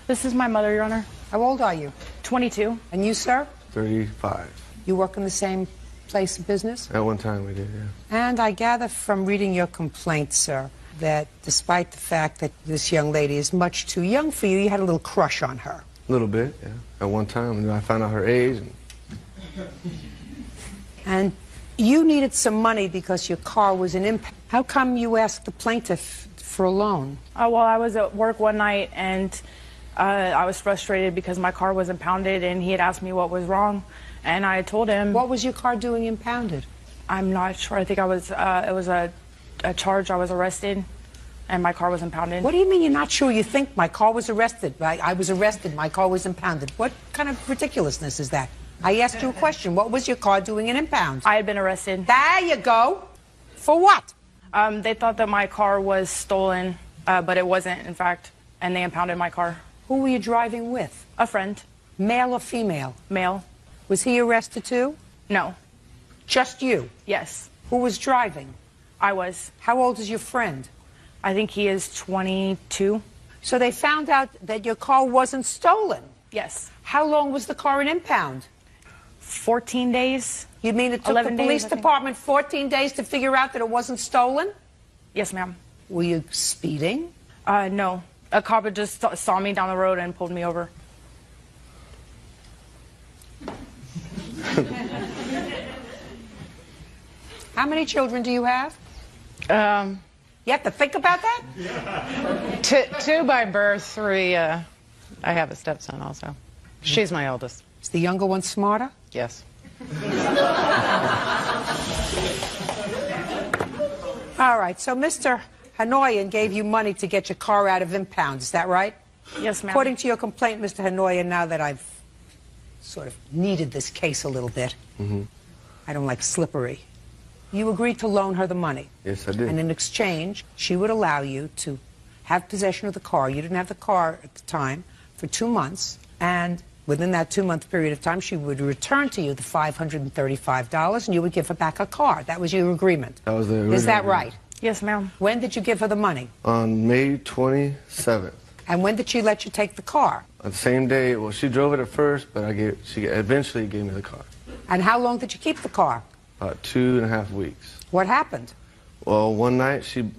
This is my mother, Your Honor. How old are you? 22. And you, sir? 35. You work in the same place of business? At one time we did, yeah. And I gather from reading your complaint, sir, that despite the fact that this young lady is much too young for you, you had a little crush on her. A little bit, yeah. At one time, and then I found out her age. And you needed some money because your car was an impound. How come you asked the plaintiff for a loan? Well, I was at work one night and I was frustrated because my car was impounded and he had asked me what was wrong. And I told him... What was your car doing impounded? I'm not sure. I think I was, it was a charge. I was arrested and my car was impounded. What do you mean you're not sure? You think my car was arrested. I was arrested. My car was impounded. What kind of ridiculousness is that? I asked you a question. What was your car doing in impound? I had been arrested. There you go. For what? They thought that my car was stolen, but it wasn't, in fact, and they impounded my car. Who were you driving with? A friend. Male or female? Male. Was he arrested too? No. Just you? Yes. Who was driving? I was. How old is your friend? I think he is 22. So they found out that your car wasn't stolen? Yes. How long was the car in impound? 14 days. You mean it took the police department 14 days to figure out that it wasn't stolen? Yes, ma'am. Were you speeding? No. A cop had just saw me down the road and pulled me over. How many children do you have? You have to think about that? Two by birth, 3. I have a stepson also. She's my oldest. Is the younger one smarter? Yes. All right, so Mr. Hanoyan gave you money to get your car out of impound, is that right? Yes, ma'am. According to your complaint, Mr. Hanoyan, now that I've sort of kneaded this case a little bit, I don't like slippery, you agreed to loan her the money. Yes, I did. And in exchange, she would allow you to have possession of the car. You didn't have the car at the time for 2 months, and within that 2-month period of time, she would return to you the $535, and you would give her back a car. That was your agreement. That was the original Is that agreement. right? Yes, ma'am. When did you give her the money? On May 27th. And when did she let you take the car? On the same day, well, she drove it at first, but she eventually gave me the car. And how long did you keep the car? About 2.5 weeks. What happened? Well, one night she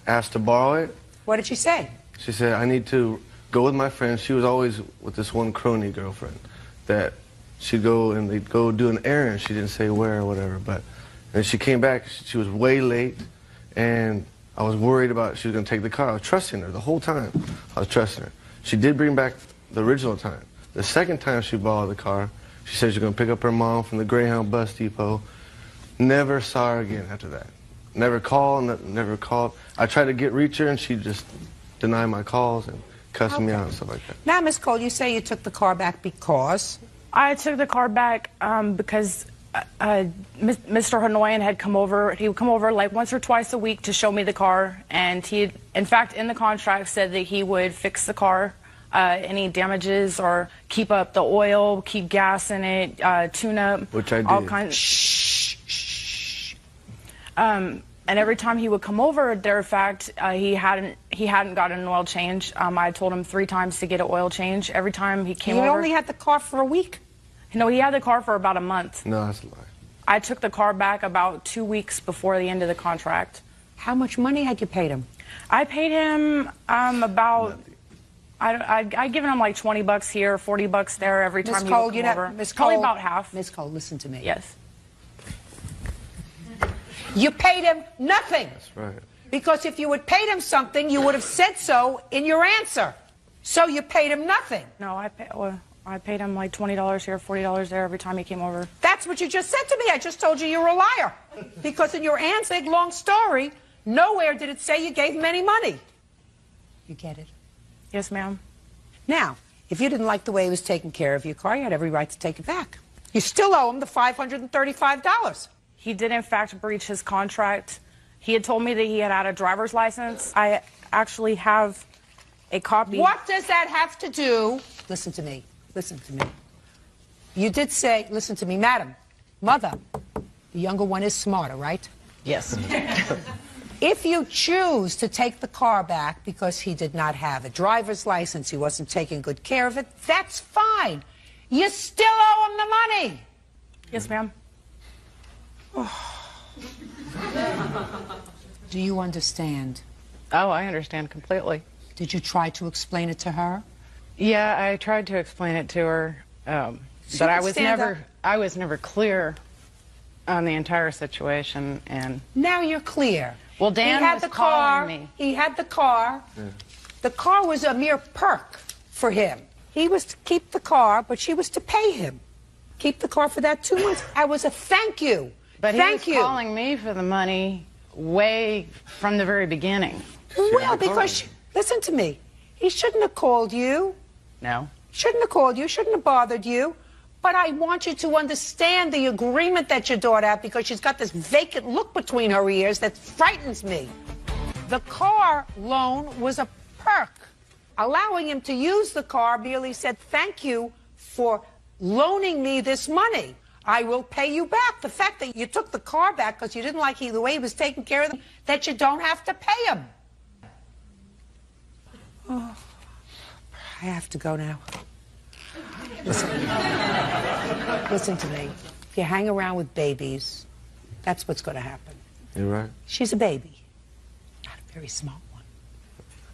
asked to borrow it. What did she say? She said, I need to go with my friends. She was always with this one crony girlfriend that she'd go and they'd go do an errand. She didn't say where or whatever, but and she came back. She was way late, and I was worried about she was going to take the car. I was trusting her the whole time. I was trusting her. She did bring back the original time. The second time she borrowed the car, she said she was going to pick up her mom from the Greyhound bus depot. Never saw her again after that. Never called, never called. I tried to reach her, and she just denied my calls and cussed me out and stuff like that. Now, Miss Cole, you say you took the car back because? I took the car back because Mr. Hanoyan had come over. He would come over like once or twice a week to show me the car, and he, in fact, in the contract said that he would fix the car, any damages, or keep up the oil, keep gas in it, tune up, which I did. All kinds. And every time he would come over, in fact, he hadn't gotten an oil change. I told him 3 times to get an oil change. Every time he came over. You only had the car for a week? No, he had the car for about a month. No, that's a lie. I took the car back about 2 weeks before the end of the contract. How much money had you paid him? I paid him about, I'd given him like $20 here, $40 there every time he would come over. Miss Cole, probably about half. Miss Cole, listen to me. Yes. You paid him nothing. That's right. Because if you had paid him something, you would have said so in your answer. So you paid him nothing. No, I paid him like $20 here, $40 there every time he came over. That's what you just said to me. I just told you you were a liar. Because in your answer, big long story, nowhere did it say you gave him any money. You get it? Yes, ma'am. Now, if you didn't like the way he was taking care of your car, you had every right to take it back. You still owe him the $535. He did, in fact, breach his contract. He had told me that he had a driver's license. I actually have a copy. What does that have to do? Listen to me. Listen to me. You did say, listen to me, madam, mother, the younger one is smarter, right? Yes. If you choose to take the car back because he did not have a driver's license, he wasn't taking good care of it, that's fine. You still owe him the money. Yes, ma'am. Do you understand? Oh, I understand completely. Did you try to explain it to her? Yeah, I tried to explain it to her, but I was never clear on the entire situation. And now you're clear. Well, Dan he had was the car. calling me. He had the car. Yeah. The car was a mere perk for him. He was to keep the car, but she was to pay him. Keep the car for that 2 months. I was a thank you. But he was calling me for the money way from the very beginning. Well, because, listen to me, he shouldn't have called you. No. Shouldn't have called you, shouldn't have bothered you. But I want you to understand the agreement that your daughter had, because she's got this vacant look between her ears that frightens me. The car loan was a perk. Allowing him to use the car merely said, thank you for loaning me this money. I will pay you back. The fact that you took the car back because you didn't like the way he was taking care of them, that you don't have to pay him. Oh, I have to go now. Listen to me. If you hang around with babies, that's what's going to happen. You're right. She's a baby, not a very smart one.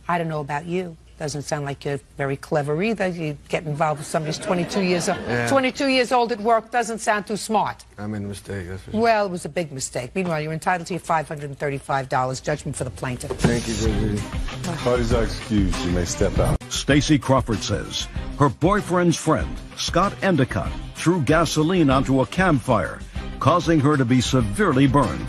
I don't know about you. Doesn't sound like you're very clever either. You get involved with somebody who's 22 years old. Yeah. 22 years old at work doesn't sound too smart. I made a mistake, that's for sure. Well, it was a big mistake. Meanwhile, you're entitled to your $535 judgment for the plaintiff. Thank you, Judge Judy. Parties are excused. You may step out. Stacy Crawford says her boyfriend's friend, Scott Endicott, threw gasoline onto a campfire, causing her to be severely burned.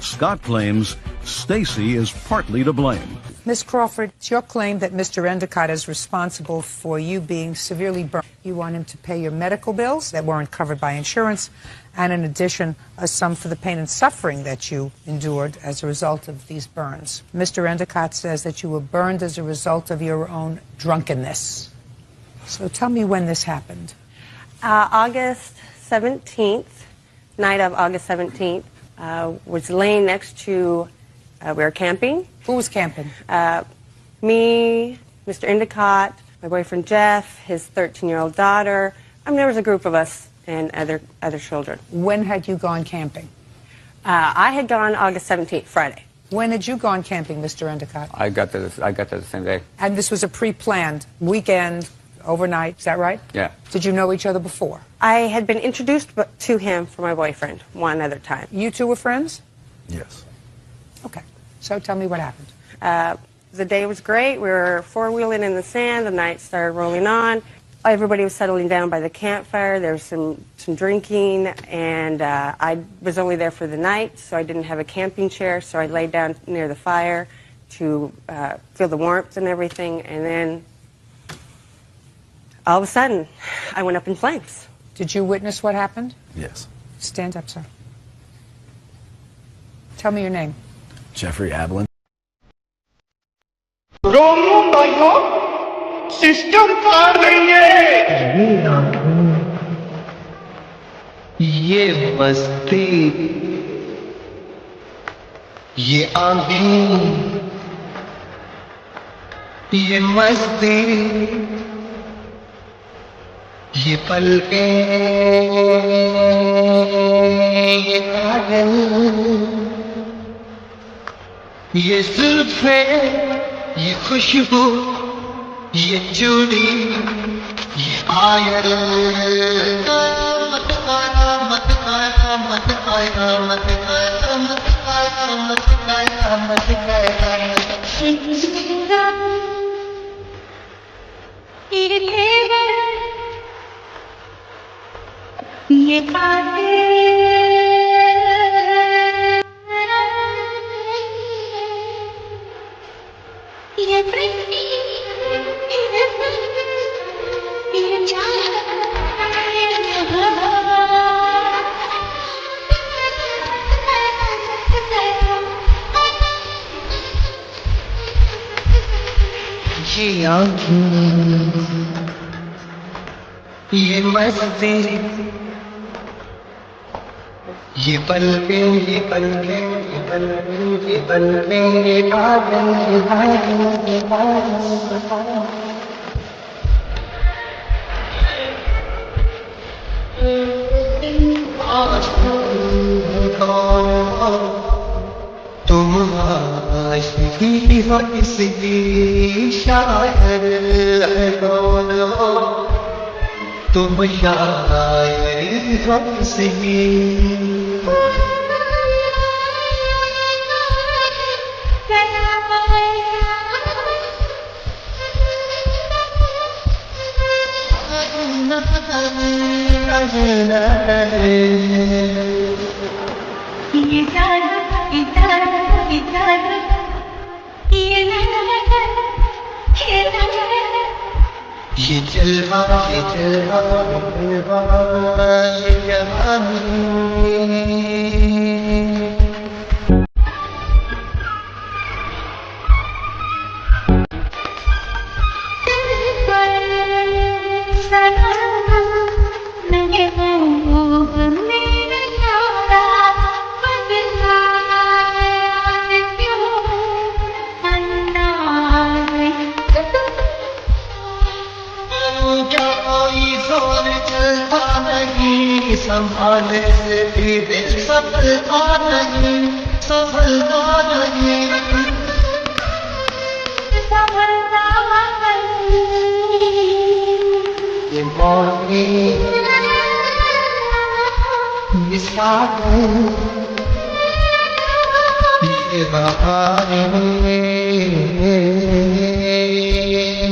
Scott claims Stacy is partly to blame. Ms. Crawford, it's your claim that Mr. Endicott is responsible for you being severely burned. You want him to pay your medical bills that weren't covered by insurance, and in addition, a sum for the pain and suffering that you endured as a result of these burns. Mr. Endicott says that you were burned as a result of your own drunkenness. So tell me when this happened. August 17th, night of August 17th, was laying next to We were camping. Who was camping? Me, Mr. Endicott, my boyfriend Jeff, his 13-year-old daughter. I mean, there was a group of us and other children. When had you gone camping? I had gone August 17th, Friday. When had you gone camping, Mr. Endicott? I got there the same day. And this was a pre-planned weekend, overnight, is that right? Yeah. Did you know each other before? I had been introduced to him for my boyfriend one other time. You two were friends? Yes. Okay. So tell me what happened. The day was great. We were four-wheeling in the sand. The night started rolling on. Everybody was settling down by the campfire. There was some drinking, and I was only there for the night, so I didn't have a camping chair, so I laid down near the fire to feel the warmth and everything, and then all of a sudden, I went up in flames. Did you witness what happened? Yes. Stand up, sir. Tell me your name. Jeffrey Ablin. System कर रही है ये मस्ती ये आंधी ये मस्ती ये पलके ये कागल ये जुल्फे ये खुशबू ये जूडी ये आयर मत आया मत आया मत आया मत आया मत आया मत आया मत आया ये काहे ये प्रेमी ये आँखें ये मस्ती ये पलके ये पलके ये पलके ये पलके ये पागल ये पागल ये पागल तुम आशिकी हो इसकी शायर हो तुम शायर हो इसकी ये जलवा ये जलवा ये जलवा ये जवानी संभाले से भी दिल सफलता नहीं सफलता नहीं सफलता नहीं ये मौनी ये सावन ये बहार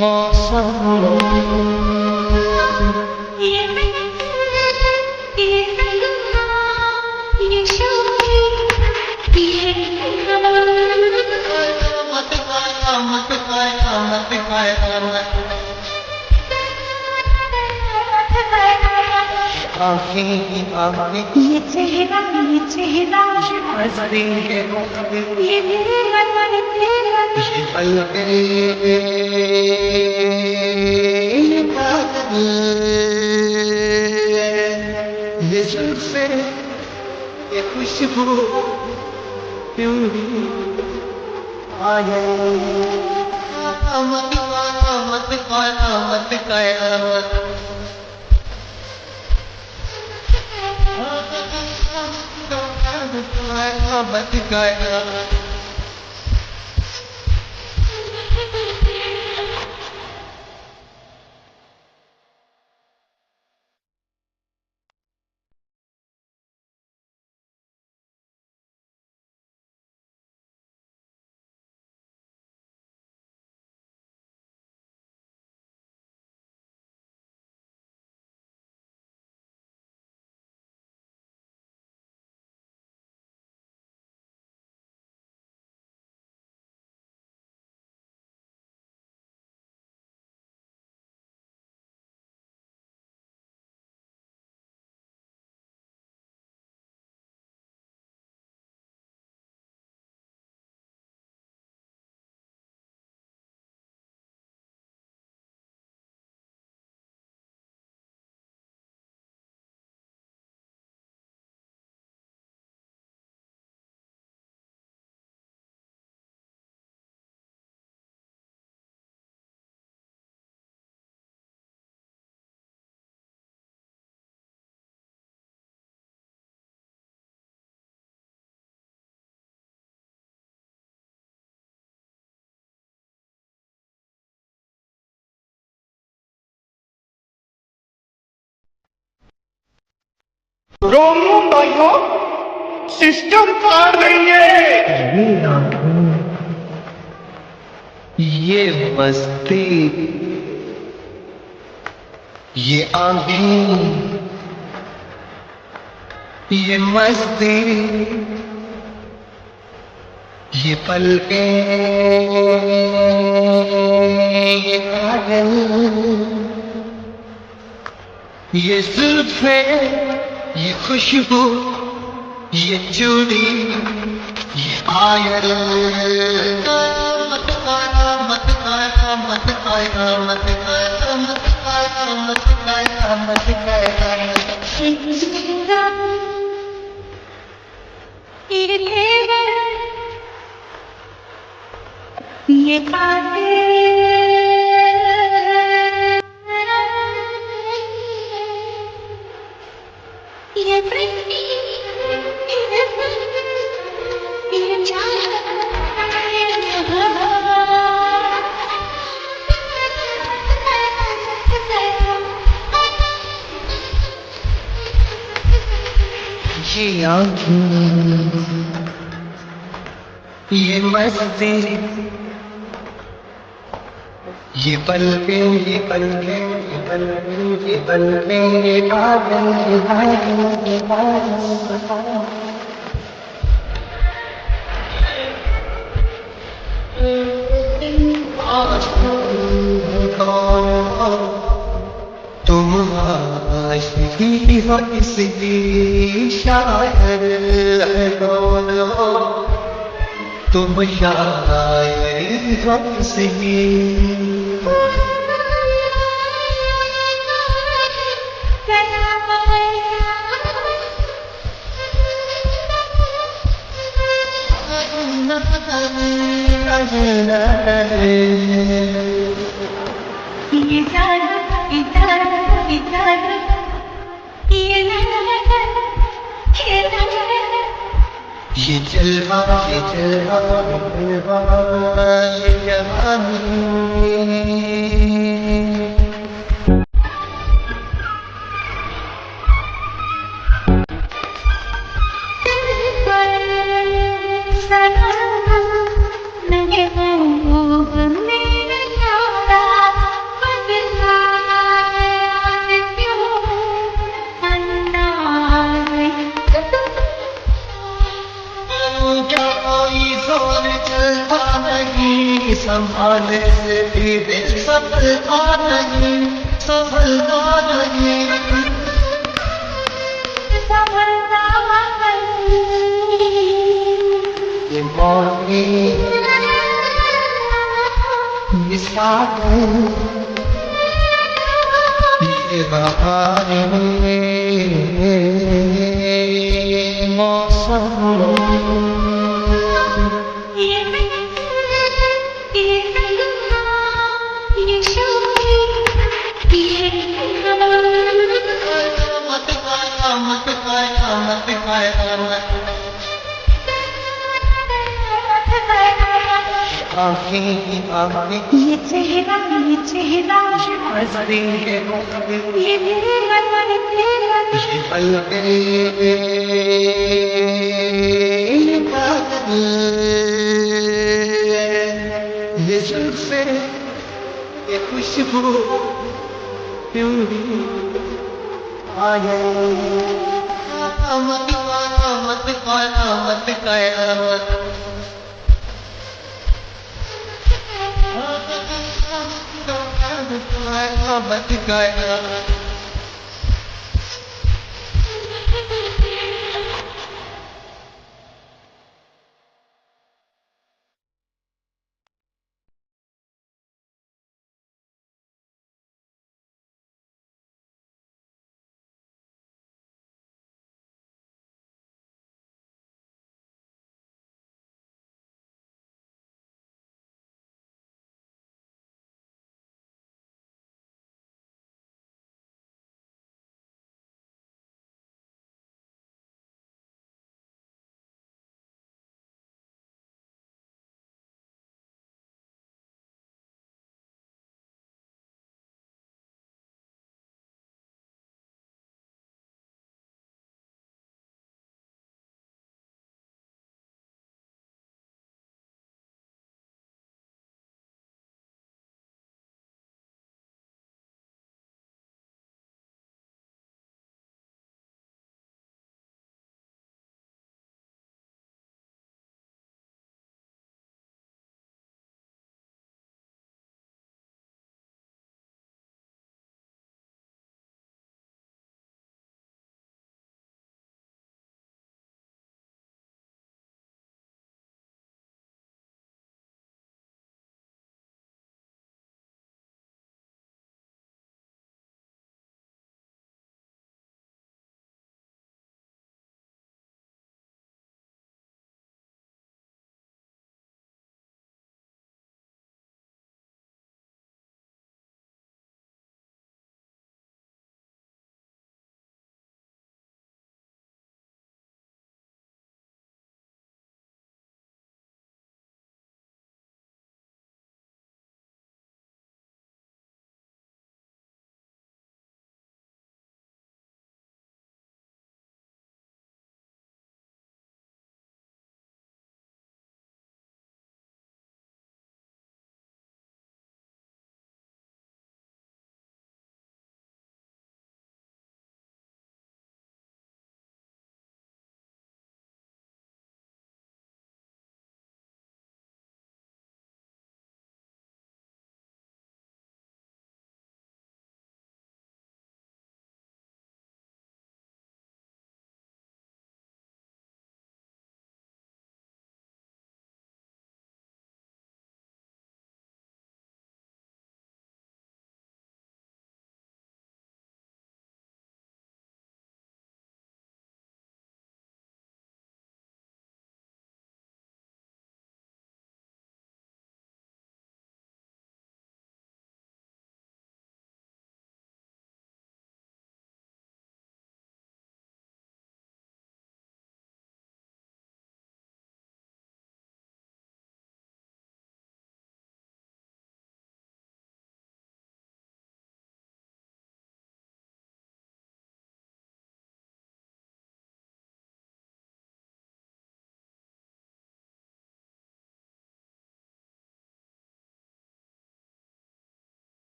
मौसम ये चेहरा मस्ती है ये पलके ये कागल ये जुल्फे ये खुशबू सिस्टम पार नहीं है। ये मस्ती, ये आंधी, ये मस्ती, ये पलके, ये काजल, ये जुल्फे, ये खुशबू, ये जूडी, ये पायल, मत आया, मत आया, मत आया, मत आया, मत आया, मत आया, मत आया। ये पानी, ये प्रीति, ये जान, ये आँखें, ये मस्ती, ये पलके, ये पलके, ये पलके, ये पलके, ये पागल, ये पागल, ये पागल। तुम आशिकी हो इसलिए शायर हो, तुम शायर हो इसलिए। ये जलवा, ये जलवा, ये जलवा, ये जवानी। संभालने से भी दिल संभलता नहीं, संभलता नहीं, संभलता नहीं। ये मौनी, ये सावन, ये बहार, मौसम ये चेहरा हंसती है ये मेरा मन तेरा ये पलके ये बादल ये जुल्फे ये खुशबू यूं ही आ गए मत गया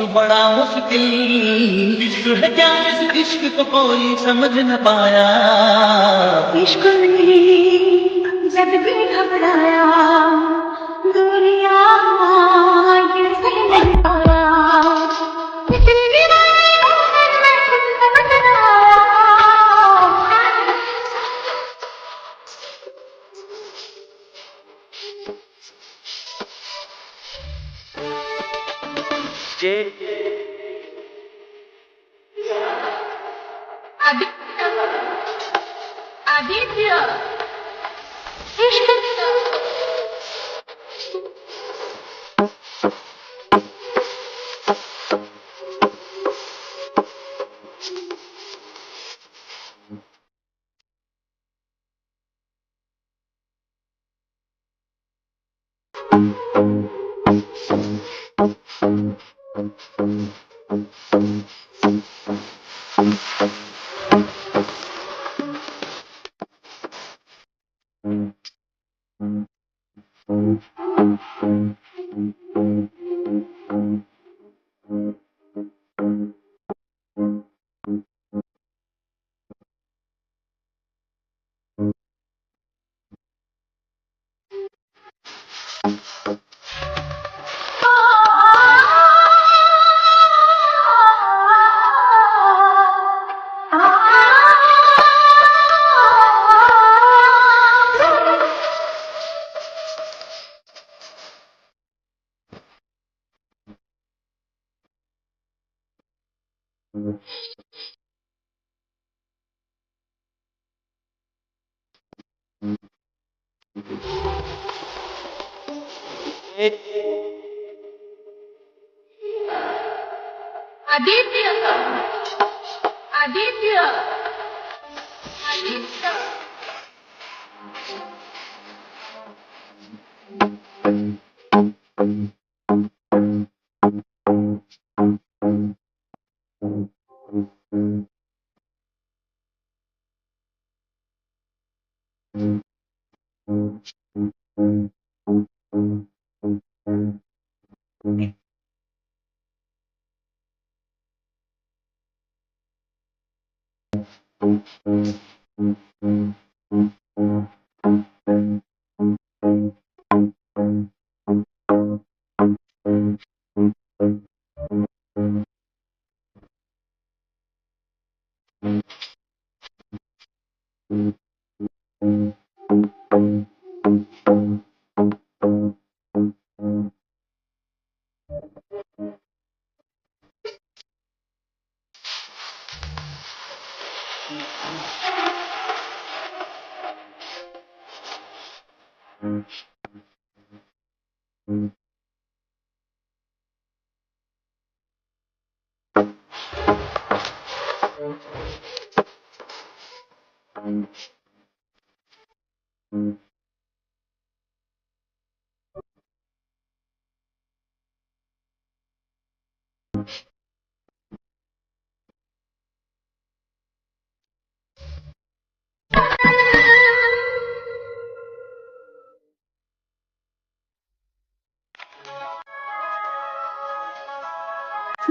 बड़ा मुश्किल इश्क है क्या इस इश्क को कोई समझ न पाया इश्क नहीं जब भी घबराया दूरिया ये सह नहीं पाया आदित्य इश्क आदित्य आदित्य आदित्य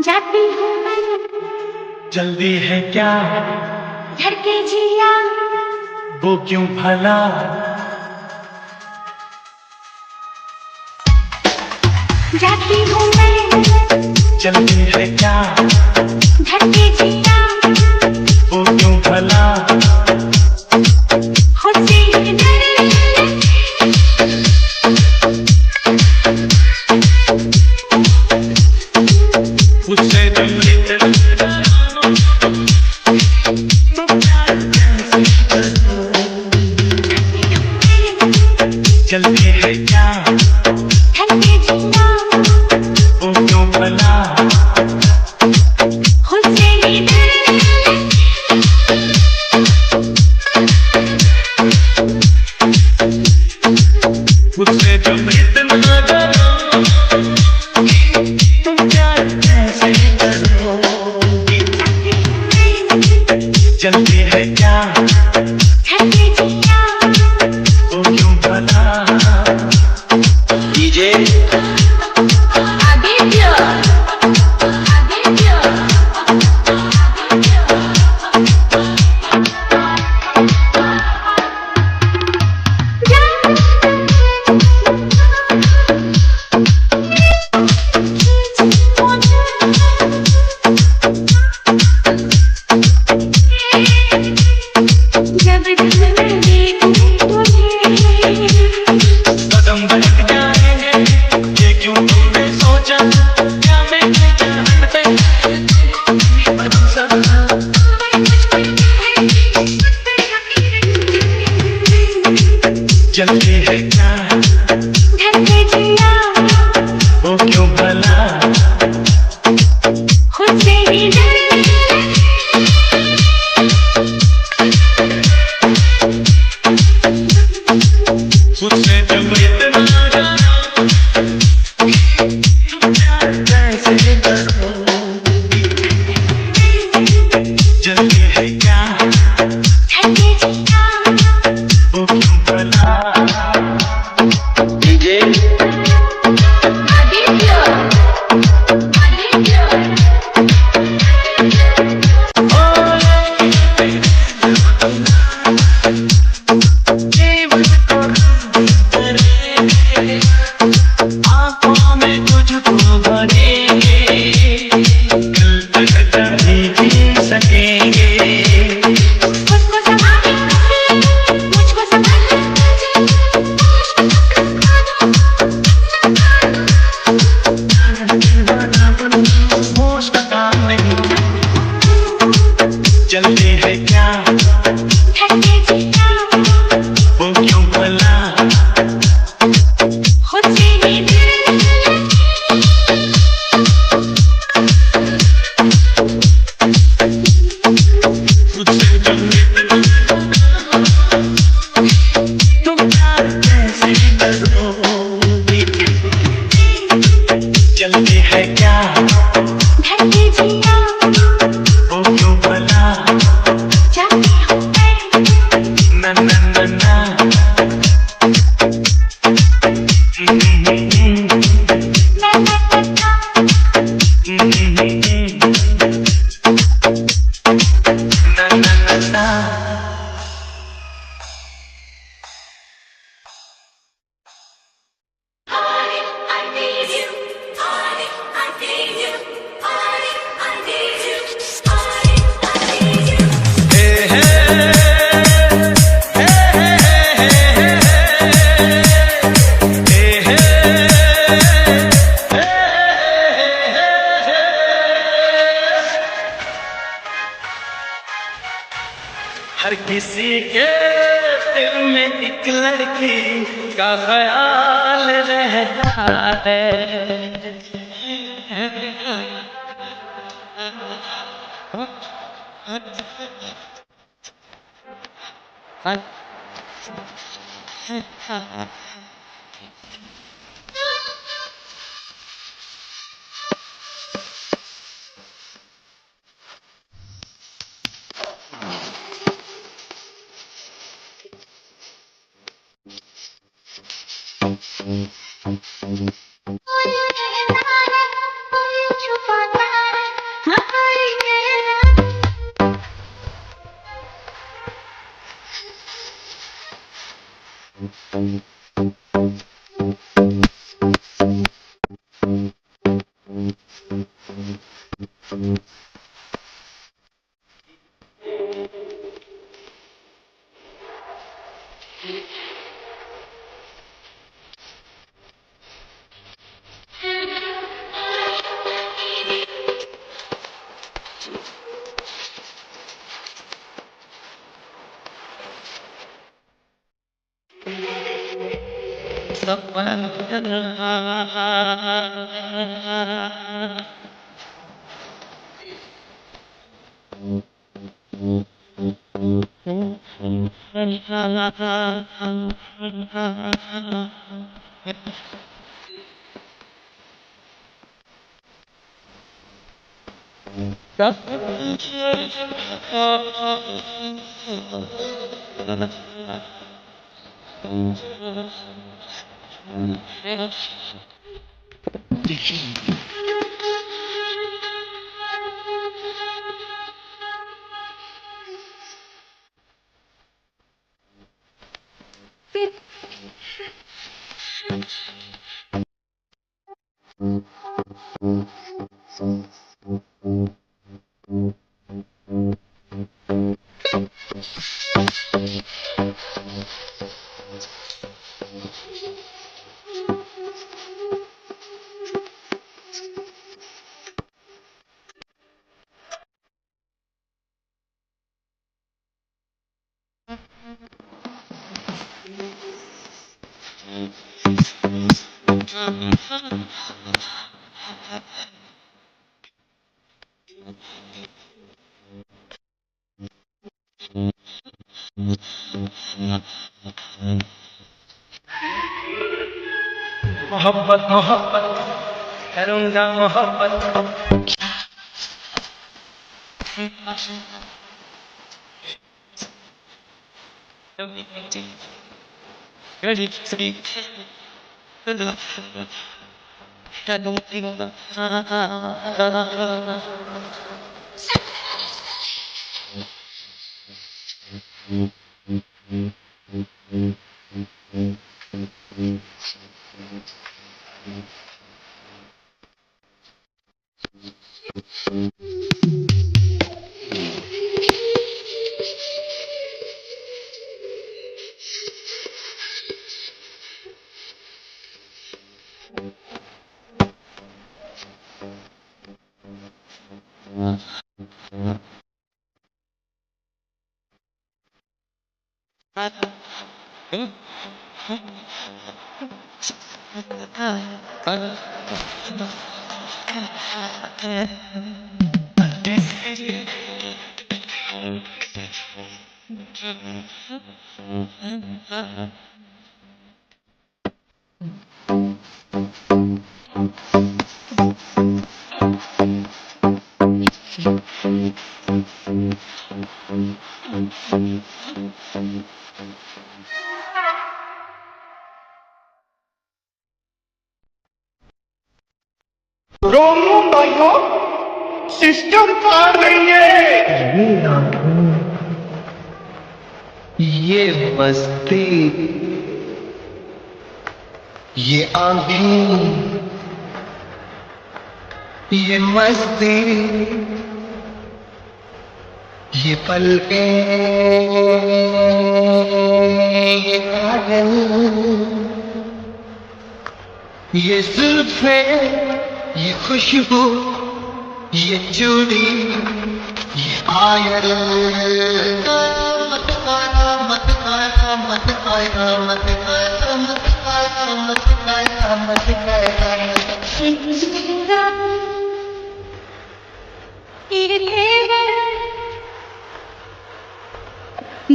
जाती हूँ मैं जल्दी है क्या घर के जिया वो क्यों भला जाती हूँ मैं जल्दी है क्या घर के जिया वो क्यों भला खुद से ही डरे उससे जल्दी है क्या घर के जिया वो क्यों भला खुद से ही डरे उससे जो इतना डरो तुम प्यार कैसे करोगी जल्दी है क्या घर के जिया वो क्यों भला चलती है क्या धरती जिया वो क्यों भला खुद से ही उसने जब इतना जाना कैसे करो जल्दी है क्या धरती जिया वो क्यों भला डीजे आँखों में तुझको भरेंगे कल तक कभी जी सकेंगे मुझको संभाले मुझको संभाले होश का काम नहीं चलते हैं क्या धरती जिया वो क्यों भला खुद से ही तुम प्यार कैसे करोगी चलती है क्या धरती जिया वो क्यों भला जाती हूँ मैं ना ना ना ना ना ना ना ना ना हर किसी के दिल में एक लड़की का ख्याल रहता है मोहब्बत मोहब्बत करूँगा मोहब्बत सिस्टम का नहीं है ये मस्ती ये आंधी ये मस्ती ये पलके ये काजल ये जुल्फे ये खुशबू ये जूडी ये आयर मत आया मत आया मत आया मत आया मत आया मत आया मत आया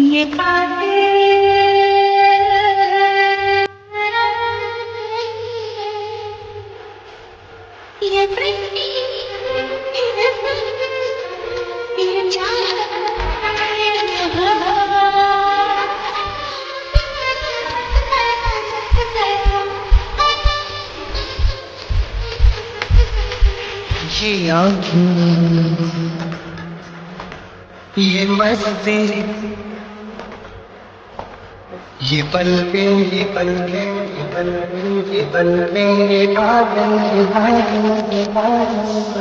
ये ये मस्ती ये पलके ये पलके ये पलके ये पलके ये काजल ये काजल ये काजल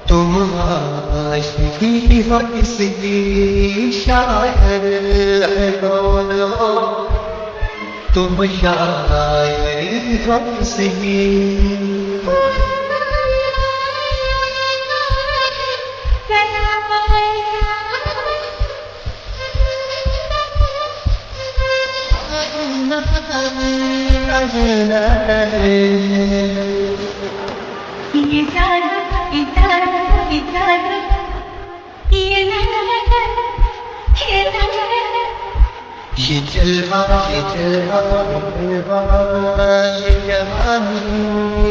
तुम आशिकी हो इसलिए शायर हो तुम शायर हो इसलिए ये जलवा ये जलवा ये जवानी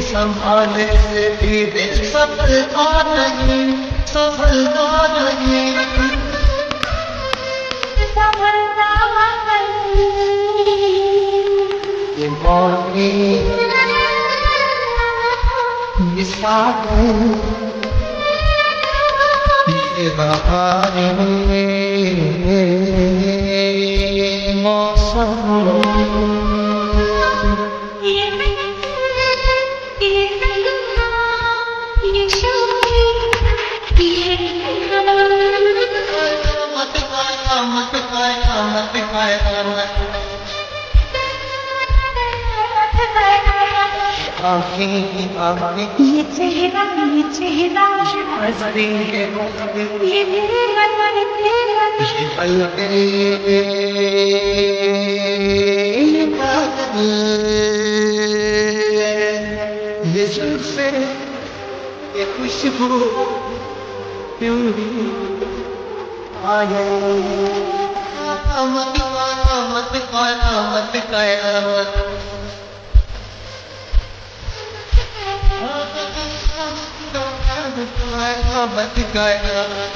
संभाले से भी दिल सफलता नहीं सफलता नहीं सफलता नहीं ये मौनी ये सावन ये चेहरा ये मेरे मन तेरा ये जुल्फे ये खुशबू प्यूरी आ गए मत गया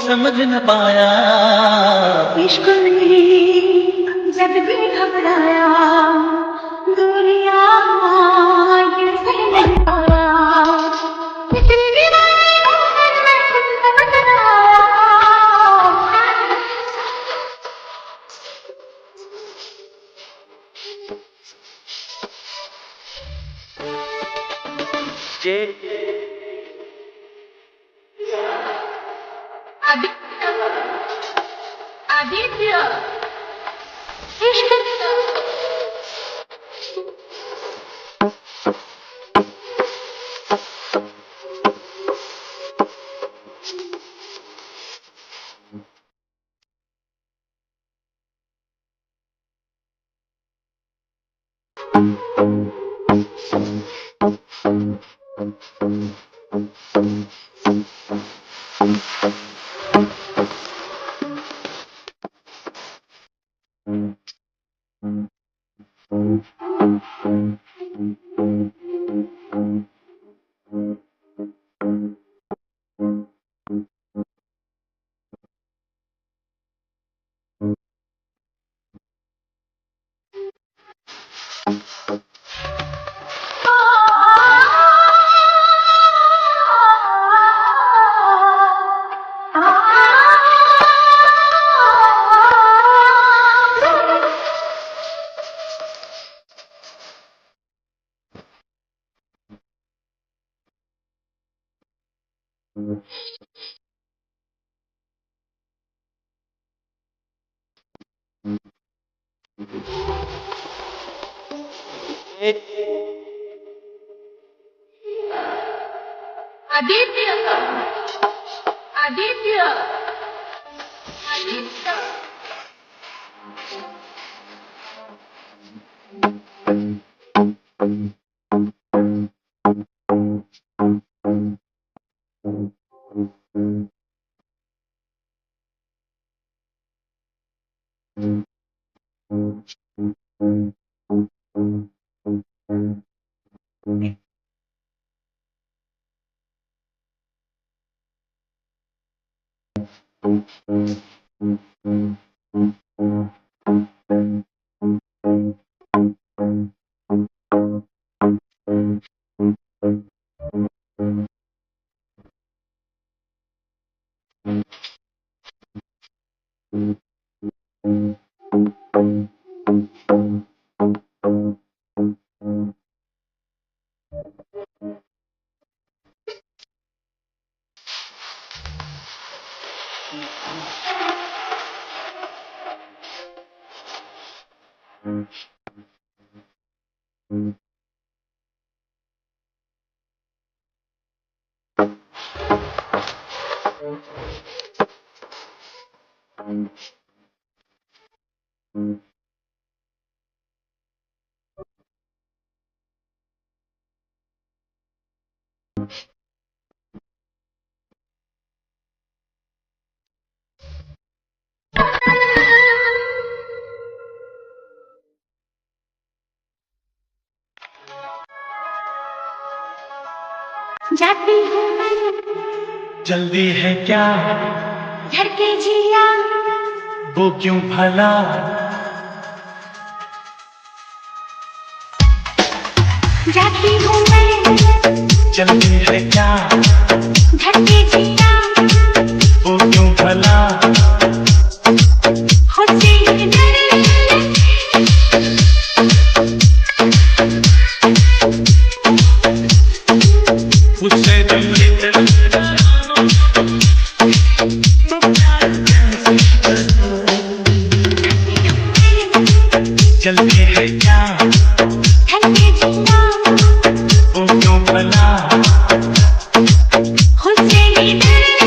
समझ न पाया इश्क में जब भी घबराया दूरिया ये सह नहीं पाया इतनी दीवानी मोहन में खुद समझ न आया आदित्य इश्क आदित्य आदित्य आदित्य जाती हूँ मैं जल्दी है क्या घर के जिया वो क्यों भला जाती हूँ मैं जल्दी है क्या घर के जिया वो क्यों भला खुद से ही डरे उससे दिल जल्दी है क्या घर के जिया वो क्यों भला खुद से ही डरे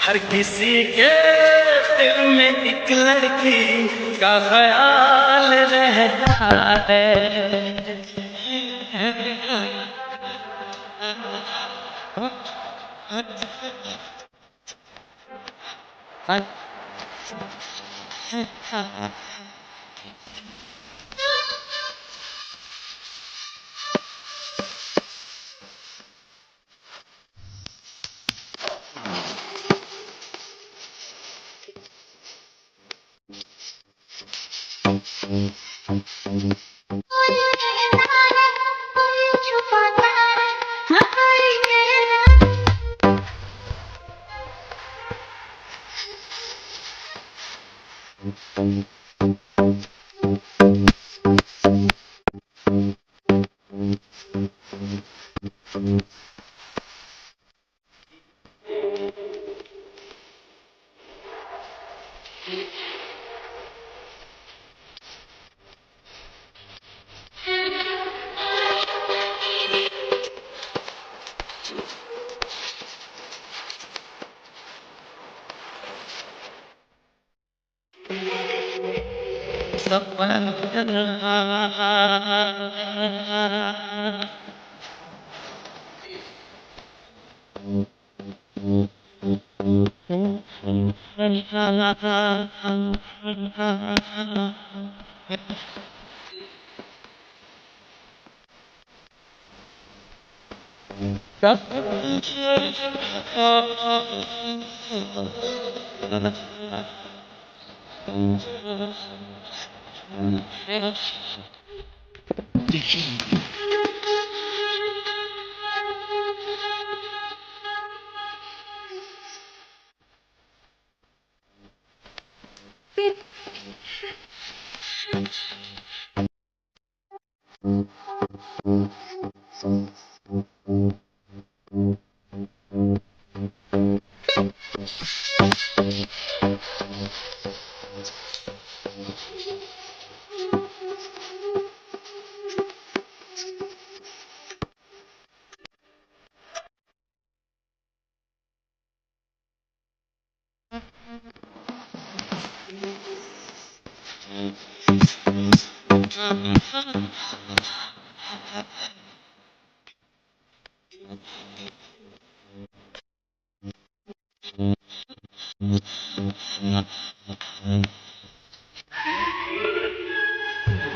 हर किसी के दिल में एक लड़की का ख्याल रहता है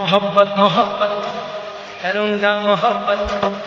मोहब्बत मोहब्बत करूँगा मोहब्बत